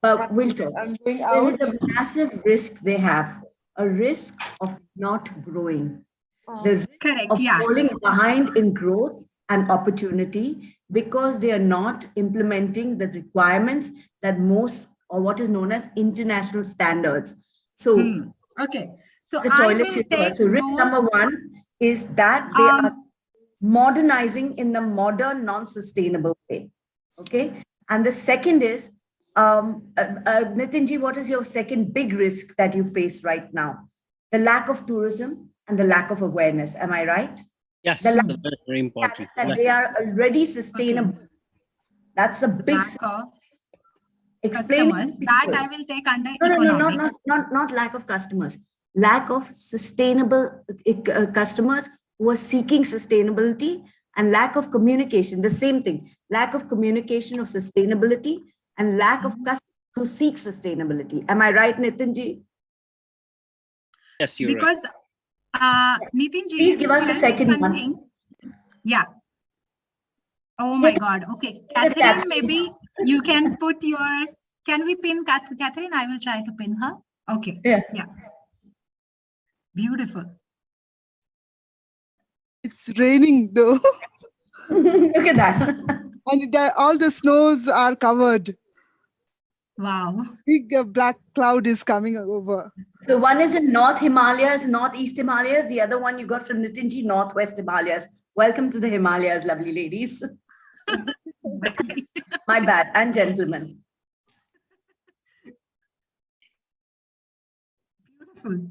We'll talk. I'm going out. There is a massive risk they have, a risk of not growing. The risk of falling behind in growth and opportunity because they are not implementing the requirements that most, or what is known as international standards. So, okay. So the toilet paper. So risk number one is that they are modernizing in the modern, non-sustainable way. Okay. And the second is, Nitinji, what is your second big risk that you face right now? The lack of tourism and the lack of awareness. Am I right? Yes, that's very important. That they are already sustainable. Okay. That's a big customers that I will take under not lack of customers, lack of sustainable customers who are seeking sustainability, and lack of communication. The same thing, lack of communication of sustainability and lack of customers who seek sustainability. Am I right, Nitinji? Yes, you're right. Because Nitinji, please give us a second one. Yeah. Oh my God. Okay, Catherine, maybe you can put yours. Can we pin Catherine? I will try to pin her. Okay. Yeah. Beautiful. It's raining though. Look at that. And all the snows are covered. Wow. Big black cloud is coming over. So one is in North Himalayas, Northeast Himalayas. The other one you got from Nitinji, Northwest Himalayas. Welcome to the Himalayas, lovely ladies. My bad, and gentlemen. Beautiful.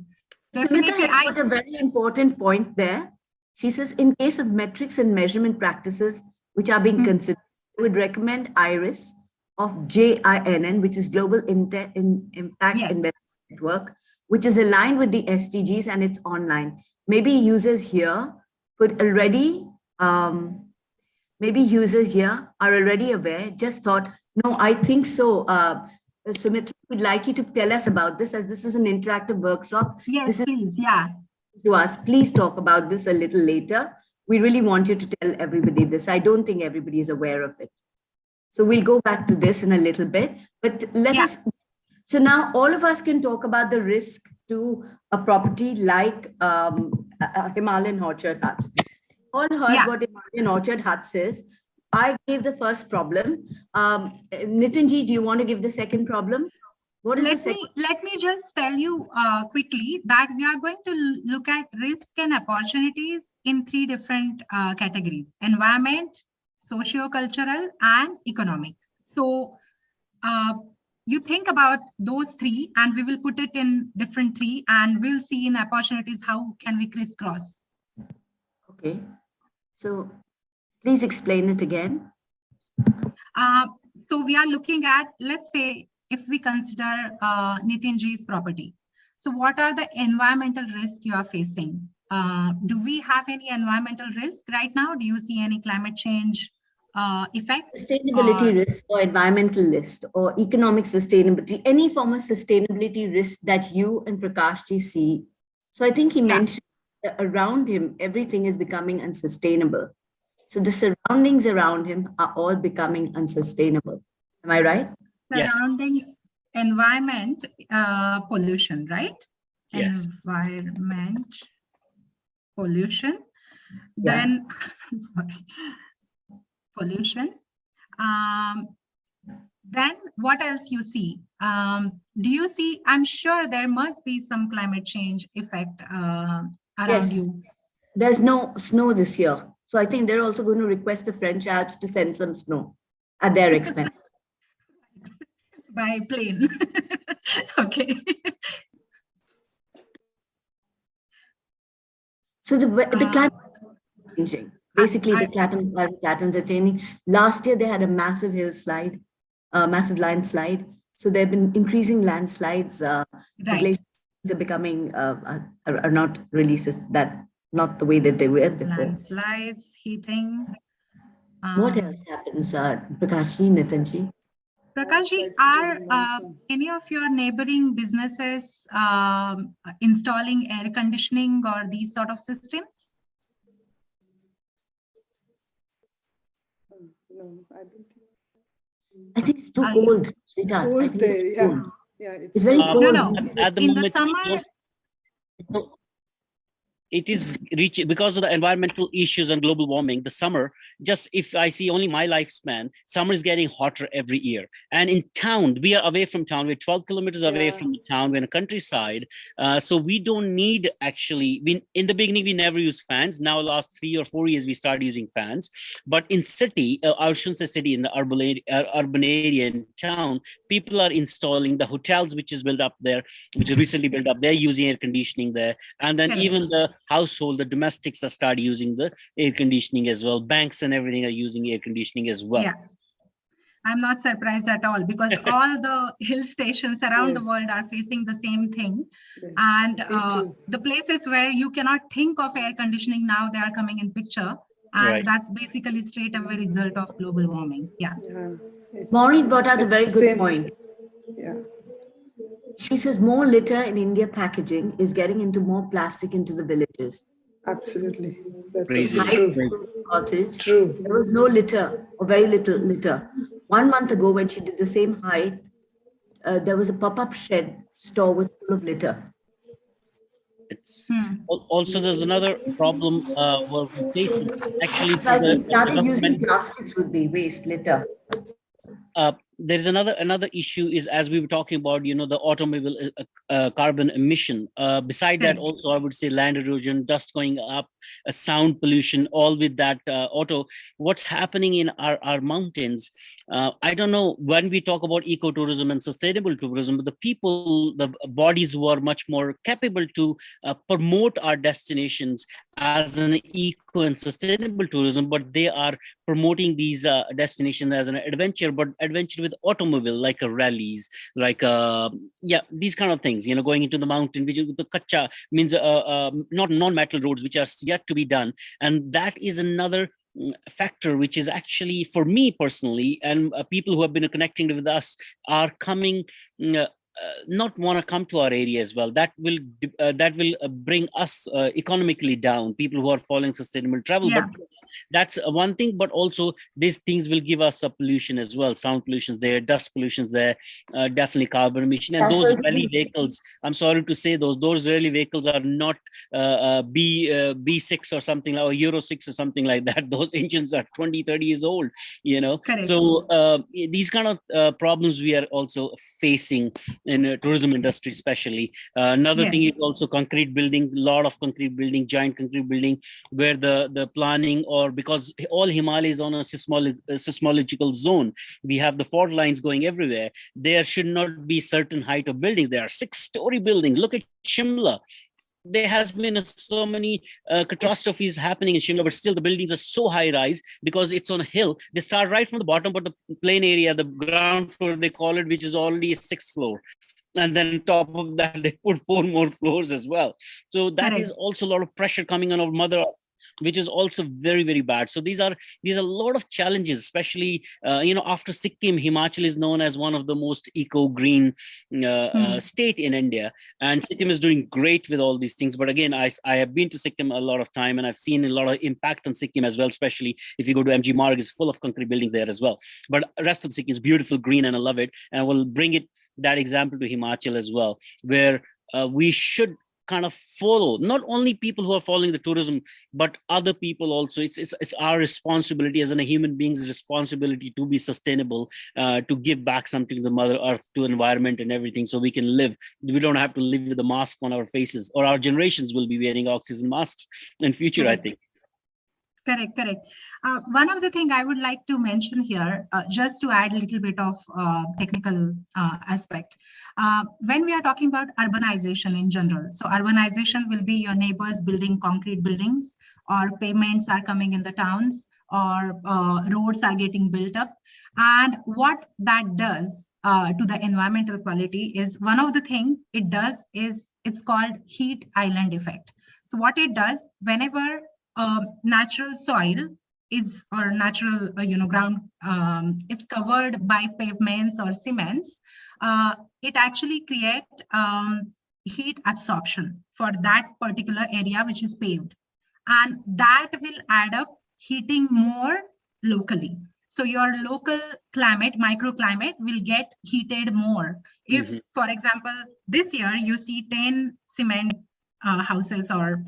Sumita has put a very important point there. She says, in case of metrics and measurement practices which are being considered, we would recommend IRIS of JINN, which is Global Impact Investment Network, which is aligned with the SDGs and it's online. Maybe users here could already, maybe users here are already aware, just thought, no, I think so. Sumitra, would like you to tell us about this, as this is an interactive workshop. Yes, please. Yeah. To us, please talk about this a little later. We really want you to tell everybody this. I don't think everybody is aware of it. So we'll go back to this in a little bit, but let us. So now all of us can talk about the risk to a property like Himalayan orchard huts. All heard Yeah. what Himalayan orchard huts is. I gave the first problem. Nitinji, do you want to give the second problem? What is the second? Let me just tell you quickly that we are going to look at risk and opportunities in three different categories: environment, socio-cultural, and economic. So you think about those three, and we will put it in different three, and we'll see in opportunities how can we crisscross. Okay. So please explain it again. So we are looking at, let's say, if we consider Nitinji's property. So what are the environmental risks you are facing? Do we have any environmental risk right now? Do you see any climate change effects? Sustainability risk or environmental risk or economic sustainability, any form of sustainability risk that you and Prakashji see. So I think he mentioned that around him, everything is becoming unsustainable. So the surroundings around him are all becoming unsustainable. Am I right? Surrounding environment, pollution, right? Yes. Environment, pollution. Yeah. Then, sorry, pollution. Then what else you see? Do you see, I'm sure there must be some climate change effect around you. There's no snow this year. So I think they're also going to request the French Alps to send some snow at their expense. By plane. Okay. So the climate is changing. Basically, the climate patterns are changing. Last year, they had a massive hillslide, massive landslide. So there have been increasing landslides. Glaciers are becoming, are not really not the way that they were before. Landslides, heating. What else happens, Prakashji, Nitinji? Prakashji, are any of your neighboring businesses installing air conditioning or these sort of systems? No, I don't think. I think it's too cold. Cold there, yeah. Yeah, it's very cold. No. At the in moment, the summer, it is reaching because of the environmental issues and global warming. The summer, just if I see only my lifespan, summer is getting hotter every year. And in town, we are away from town. We're 12 kilometers away from the town. We're in a countryside. So we don't need actually, in the beginning, we never used fans. Now, last 3 or 4 years, we started using fans. But in city, I shouldn't say city, in the urban area in town, people are installing the hotels, which is built up there, which is recently built up. They're using air conditioning there. And then even the household, the domestics are start using the air conditioning as well. Banks and everything are using air conditioning as well. Yeah, I'm not surprised at all because all the hill stations around the world are facing the same thing. And the places where you cannot think of air conditioning now, they are coming in picture. And that's basically straight away result of global warming. Yeah. Maureen brought out a very good point. Yeah. She says more litter in India packaging is getting into more plastic into the villages. Absolutely. That's Crazy. True. There was no litter or very little litter. 1 month ago, when she did the same height, there was a pop-up shed store with full of litter. It's also there's another problem we're facing. Actually, I think started using plastics would be waste litter. There's another issue is, as we were talking about, the automobile carbon emission. Beside that, also I would say land erosion, dust going up, sound pollution, all with that auto. What's happening in our mountains? I don't know, when we talk about ecotourism and sustainable tourism, but the people, the bodies who are much more capable to promote our destinations as an eco and sustainable tourism, but they are promoting these destinations as an adventure, but adventure with automobile, like rallies, like these kind of things, going into the mountain, which the kacha means not non-metal roads, which are yet to be done. And that is another factor which is actually, for me personally, and people who have been connecting with us are coming not want to come to our area as well. That will bring us economically down, people who are following sustainable travel. Yeah. But that's one thing, but also these things will give us a pollution as well, sound pollutions there, dust pollutions there, definitely carbon emission. And those rally vehicles, I'm sorry to say, those rally vehicles are not B6 or something, or Euro 6 or something like that. Those engines are 20-30 years old, Correct. So these kind of problems we are also facing in tourism industry especially. Another thing is also concrete building, lot of concrete building, giant concrete building, where the planning, or because all Himalaya is on a seismological zone, we have the fault lines going everywhere. There should not be certain height of buildings. There are 6-story buildings. Look at Shimla. There has been so many catastrophes happening in Shimla, but still the buildings are so high rise because it's on a hill. They start right from the bottom, but the plain area, the ground floor, they call it, which is already a 6th floor. And then on top of that, they put 4 more floors as well. So that is also a lot of pressure coming on our Mother Earth, which is also very, very bad. So these are a lot of challenges, especially after Sikkim, Himachal is known as one of the most eco-green state in India, and Sikkim is doing great with all these things. But again, I have been to Sikkim a lot of time, and I've seen a lot of impact on Sikkim as well, especially if you go to MG Marg, it's full of concrete buildings there as well. But the rest of Sikkim is beautiful, green, and I love it. And I will bring that example to Himachal as well, where we should kind of follow, not only people who are following the tourism, but other people also. It's our responsibility as a human being's responsibility to be sustainable, to give back something to the Mother Earth, to environment and everything, so we can live. We don't have to live with a mask on our faces, or our generations will be wearing oxygen masks in future, I think. Correct. One of the things I would like to mention here, just to add a little bit of technical aspect, when we are talking about urbanization in general, so urbanization will be your neighbors building concrete buildings, or pavements are coming in the towns, or roads are getting built up. And what that does to the environmental quality is, one of the things it does is, it's called heat island effect. So what it does, whenever natural soil is, or natural ground, it's covered by pavements or cements, it actually create heat absorption for that particular area which is paved, and that will add up heating more locally. So your local climate, microclimate, will get heated more. If, for example, this year you see 10 cement houses or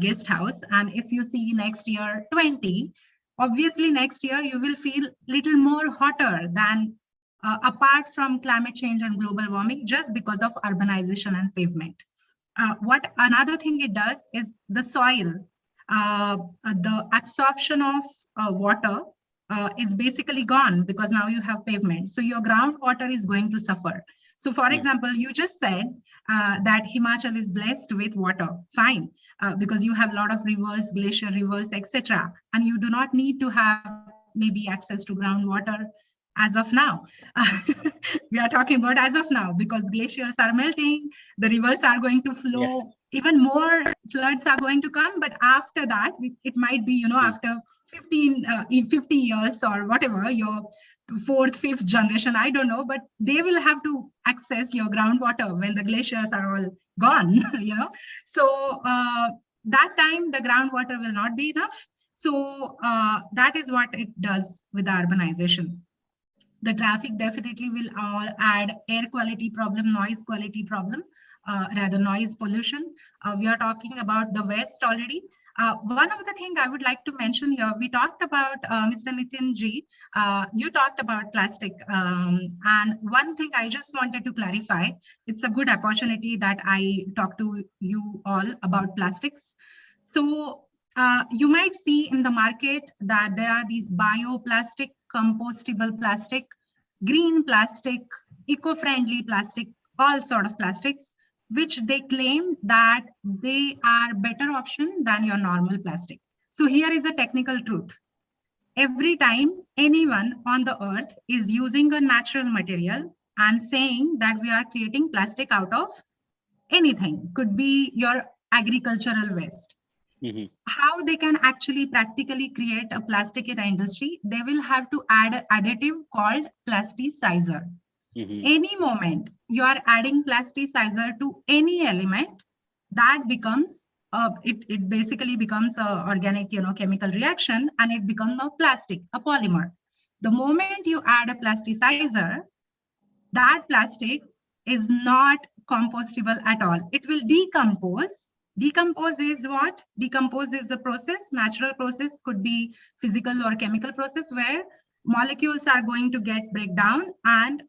guest house, and if you see next year 20, obviously next year you will feel little more hotter than apart from climate change and global warming, just because of urbanization and pavement. What another thing it does is, the soil, the absorption of water is basically gone, because now you have pavement. So your groundwater is going to suffer. So for example, you just said that Himachal is blessed with water. Fine, because you have a lot of rivers, glacier rivers, etc. And you do not need to have maybe access to groundwater as of now. We are talking about as of now, because glaciers are melting, the rivers are going to flow, even more floods are going to come. But after that, it might be, after 50 years or whatever, your 4th, 5th generation, I don't know, but they will have to access your groundwater when the glaciers are all gone, So that time the groundwater will not be enough. So that is what it does with the urbanization. The traffic definitely will add air quality problem, noise quality problem, rather noise pollution. We are talking about the West already. One of the things I would like to mention here, we talked about, Mr. Nitin ji, you talked about plastic. And one thing I just wanted to clarify, it's a good opportunity that I talk to you all about plastics. So you might see in the market that there are these bioplastic, compostable plastic, green plastic, eco-friendly plastic, all sort of plastics, which they claim that they are better option than your normal plastic. So here is a technical truth. Every time anyone on the earth is using a natural material and saying that we are creating plastic out of anything, could be your agricultural waste. How they can actually practically create a plastic in the industry, they will have to add an additive called plasticizer. Any moment you are adding plasticizer to any element, that becomes it basically becomes a organic, chemical reaction, and it becomes a plastic, a polymer. The moment you add a plasticizer, that plastic is not compostable at all. It will decompose. Decompose is what? Decompose is a process, natural process, could be physical or chemical process, where molecules are going to get breakdown, and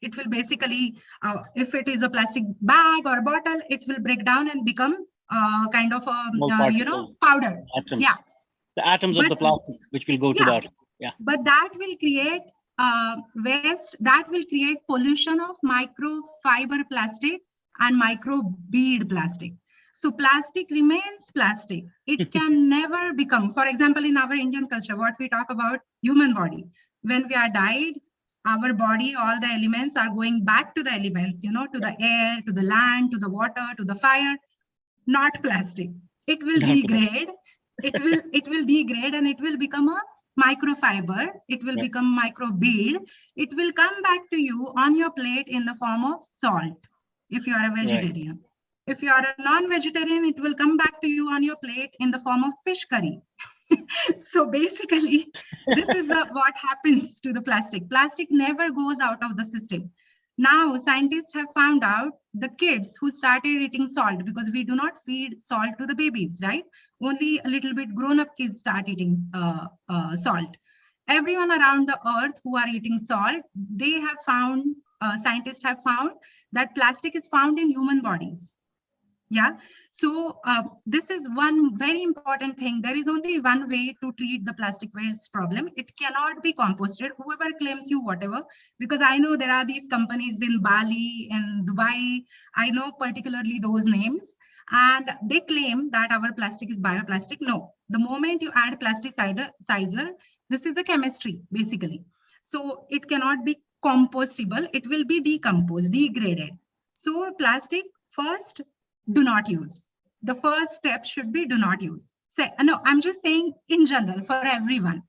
it will basically, if it is a plastic bag or bottle, it will break down and become kind of a, powder. Atoms. Yeah. The atoms of the plastic, which will go to that. Yeah. But that will create waste, that will create pollution of microfiber plastic and micro bead plastic. So plastic remains plastic. It can never become, for example, in our Indian culture, what we talk about human body, when we are died, our body, all the elements are going back to the elements, to the air, to the land, to the water, to the fire, not plastic. It will degrade. It will degrade, and it will become a microfiber. It will become micro bead. It will come back to you on your plate in the form of salt, if you are a vegetarian. If you are a non-vegetarian, it will come back to you on your plate in the form of fish curry. So basically, this is what happens to the plastic. Plastic never goes out of the system. Now, scientists have found out the kids who started eating salt, because we do not feed salt to the babies, right? Only a little bit grown-up kids start eating salt. Everyone around the earth who are eating salt, they have found, scientists have found that plastic is found in human bodies. Yeah. So this is one very important thing. There is only one way to treat the plastic waste problem. It cannot be composted. Whoever claims you whatever, because I know there are these companies in Bali and Dubai. I know particularly those names, and they claim that our plastic is bioplastic. No, the moment you add plasticizer, this is a chemistry basically. So it cannot be compostable. It will be decomposed, degraded. So plastic, first, do not use. The first step should be do not use. No, I'm just saying in general for everyone.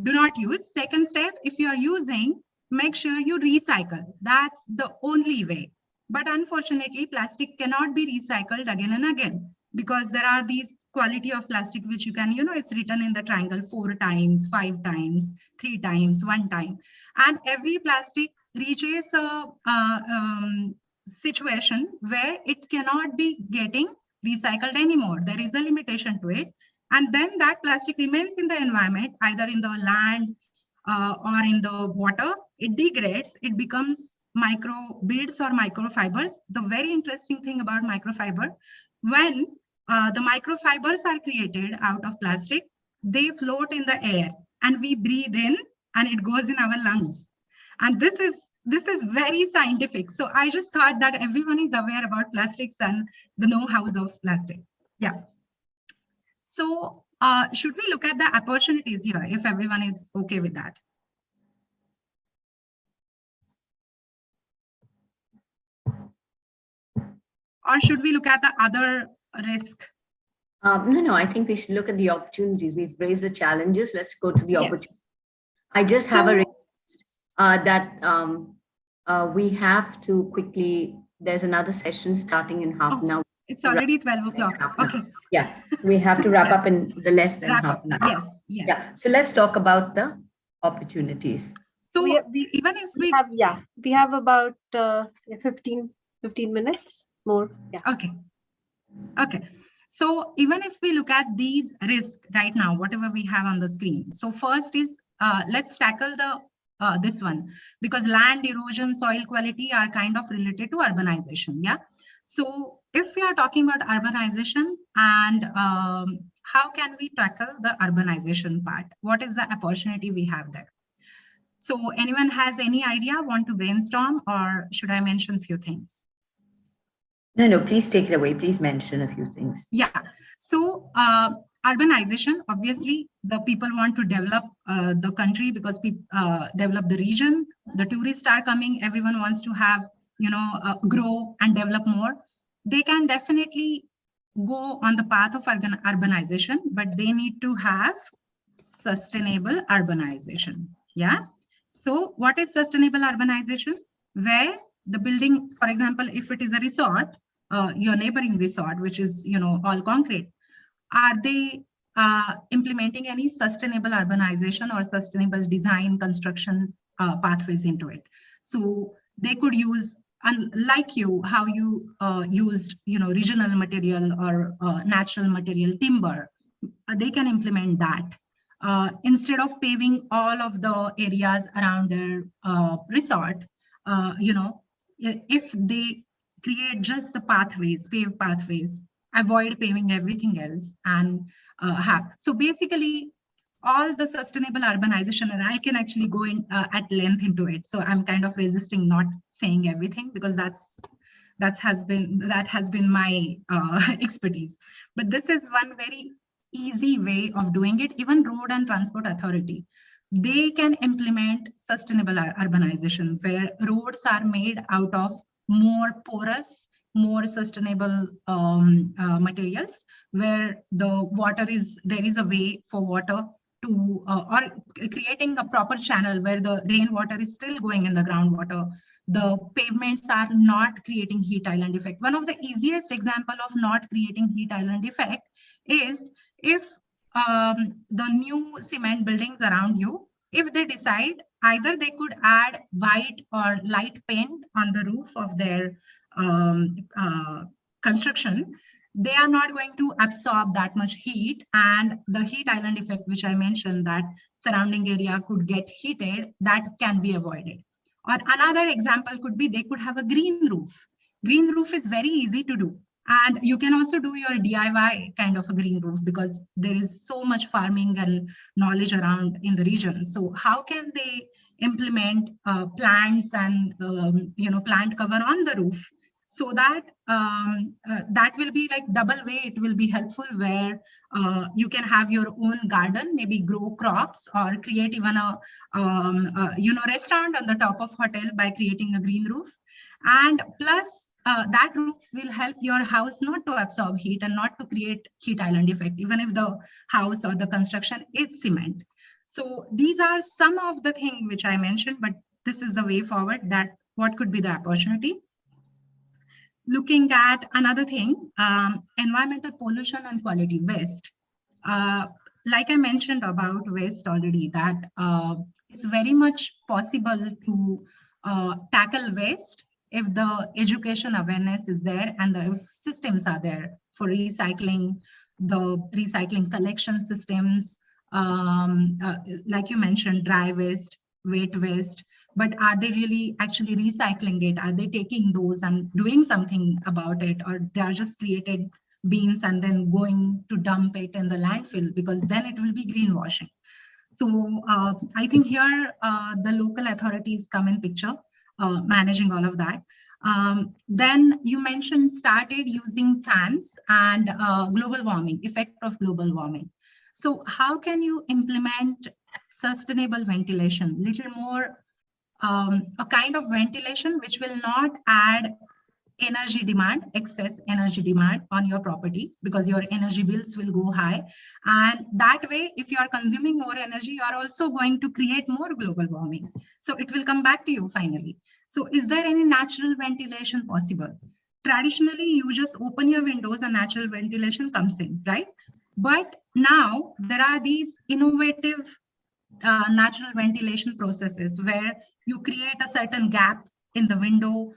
Do not use. Second step, if you are using, make sure you recycle. That's the only way. But unfortunately, plastic cannot be recycled again and again, because there are these quality of plastic which you can, it's written in the triangle 4 times, 5 times, 3 times, 1 time. And every plastic reaches a situation where it cannot be getting recycled anymore. There is a limitation to it. And then that plastic remains in the environment, either in the land or in the water. It degrades, it becomes micro beads or microfibers. The very interesting thing about microfiber, when the microfibers are created out of plastic, they float in the air and we breathe in and it goes in our lungs. And this is very scientific. So I just thought that everyone is aware about plastics and the know-hows of plastic. Yeah. So should we look at the opportunities here, if everyone is okay with that? Or should we look at the other risk? No, I think we should look at the opportunities. We've raised the challenges. Let's go to the opportunities. I just have a request that we have to quickly, there's another session starting in half an hour. It's already 12 o'clock. Okay. Yeah, so we have to wrap up in the less than half an hour. Yes. Yeah, so let's talk about the opportunities. So even if we have about 15 minutes more. Yeah. Okay. So even if we look at these risks right now, whatever we have on the screen. So first is let's tackle the this one, because land erosion, soil quality are kind of related to urbanization. Yeah. So if we are talking about urbanization and how can we tackle the urbanization part? What is the opportunity we have there? So anyone has any idea, want to brainstorm, or should I mention a few things? No, please take it away. Please mention a few things. Yeah. So urbanization, obviously, the people want to develop the country because people develop the region. The tourists are coming. Everyone wants to have, grow and develop more. They can definitely go on the path of urbanization, but they need to have sustainable urbanization. Yeah. So what is sustainable urbanization? Where the building, for example, if it is a resort, your neighboring resort, which is, all concrete, are they implementing any sustainable urbanization or sustainable design construction pathways into it? So they could use, unlike you, how you used, regional material or natural material timber, they can implement that. Instead of paving all of the areas around their resort, if they create just the pathways, paved pathways, avoid paving everything else, and have. So basically, all the sustainable urbanization, and I can actually go in at length into it. So I'm kind of resisting not saying everything because that has been my expertise. But this is one very easy way of doing it. Even Road and Transport Authority, they can implement sustainable urbanization where roads are made out of more porous, more sustainable materials, where there is a way for water to, or creating a proper channel where the rainwater is still going in the groundwater. The pavements are not creating heat island effect. One of the easiest example of not creating heat island effect is if the new cement buildings around you, if they decide either they could add white or light paint on the roof of their construction, they are not going to absorb that much heat, and the heat island effect, which I mentioned, that surrounding area could get heated, that can be avoided. Or another example could be they could have a green roof. Green roof is very easy to do. And you can also do your DIY kind of a green roof because there is so much farming and knowledge around in the region. So how can they implement plants and plant cover on the roof, so that that will be like double way. It will be helpful where you can have your own garden, maybe grow crops or create even a restaurant on the top of hotel by creating a green roof. And plus that roof will help your house not to absorb heat and not to create heat island effect, even if the house or the construction is cement. So these are some of the things which I mentioned, but this is the way forward, that what could be the opportunity. Looking at another thing, environmental pollution and quality waste. Like I mentioned about waste already, that it's very much possible to tackle waste if the education awareness is there and the systems are there for recycling, the recycling collection systems, like you mentioned, dry waste, wet waste. But are they really actually recycling it? Are they taking those and doing something about it? Or they are just created beans and then going to dump it in the landfill, because then it will be greenwashing. So I think here the local authorities come in picture, managing all of that. Then you mentioned started using fans and global warming, effect of global warming. So how can you implement sustainable ventilation, little more a kind of ventilation which will not add energy demand, excess energy demand on your property, because your energy bills will go high. And that way, if you are consuming more energy, you are also going to create more global warming. So it will come back to you finally. So is there any natural ventilation possible? Traditionally, you just open your windows and natural ventilation comes in, right? But now there are these innovative natural ventilation processes where you create a certain gap in the window,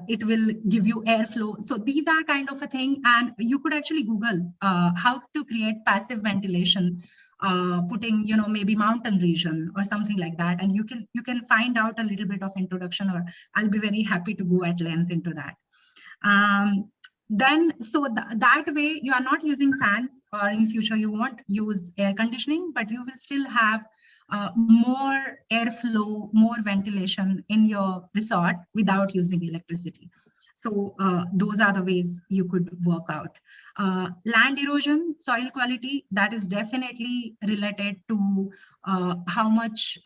it will give you airflow. So these are kind of a thing, and you could actually Google how to create passive ventilation, putting maybe mountain region or something like that, and you can find out a little bit of introduction, or I'll be very happy to go at length into that. Then that way you are not using fans, or in future you won't use air conditioning, but you will still have more airflow, more ventilation in your resort without using electricity. So those are the ways you could work out. Land erosion, soil quality, that is definitely related to how much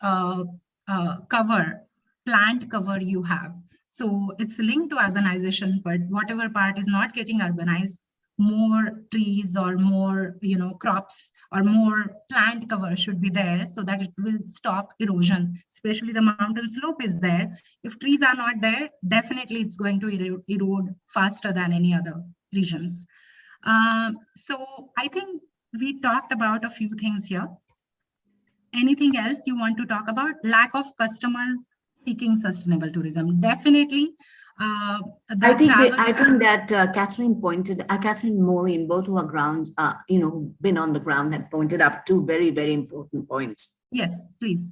plant cover you have. So it's linked to urbanization, but whatever part is not getting urbanized, more trees or more, crops or more plant cover should be there so that it will stop erosion, especially the mountain slope is there. If trees are not there, definitely it's going to erode faster than any other regions. So I think we talked about a few things here. Anything else you want to talk about? Lack of customer seeking sustainable tourism. Definitely. I think that Catherine Maureen, both who are been on the ground, have pointed up two very, very important points. Yes, please.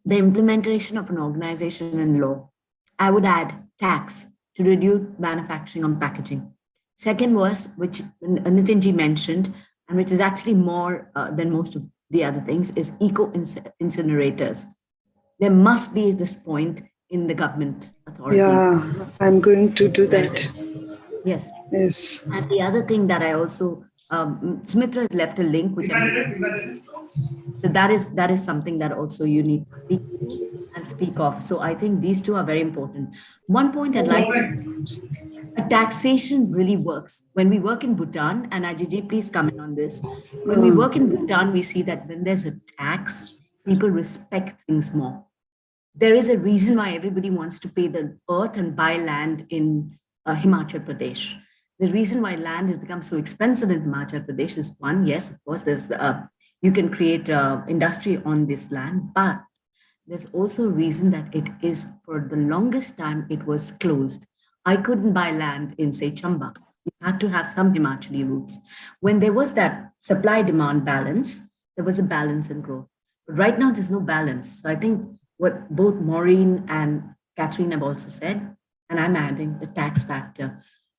The implementation of an organization and law. I would add tax to reduce manufacturing on packaging. Second was, which Nitinji mentioned, and which is actually more than most of the other things, is eco-incinerators. There must be this point in the government authorities. Yeah, I'm going to do that. Yes. Yes. And the other thing that I also, Smitra has left a link, which so that is something that also you need to speak of. So I think these two are very important. One point I'd like, a taxation really works. When we work in Bhutan, and Ajiji, please comment on this. When we work in Bhutan, we see that when there's a tax, people respect things more. There is a reason why everybody wants to pay the earth and buy land in Himachal Pradesh. The reason why land has become so expensive in Himachal Pradesh is one, yes, of course, there's you can create industry on this land, but there's also a reason that it is, for the longest time, it was closed. I couldn't buy land in, say, Chamba. You had to have some Himachali roots. When there was that supply-demand balance, there was a balance in growth. But right now, there's no balance. So I think what both Maureen and Catherine have also said, and I'm adding the tax factor.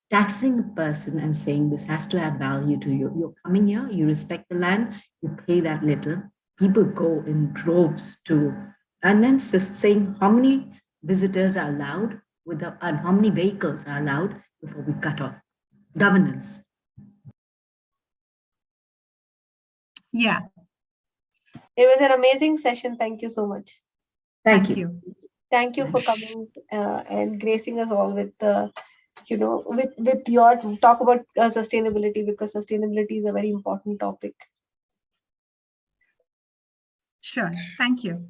Taxing a person and saying this has to add value to you. You're coming here, you respect the land, you pay that little. People go in droves to, and then saying how many visitors are allowed and how many vehicles are allowed before we cut off. Governance. Yeah. It was an amazing session. Thank you so much. Thank you. Thank you for coming and gracing us all with the, with your talk about sustainability, because sustainability is a very important topic. Sure. Thank you.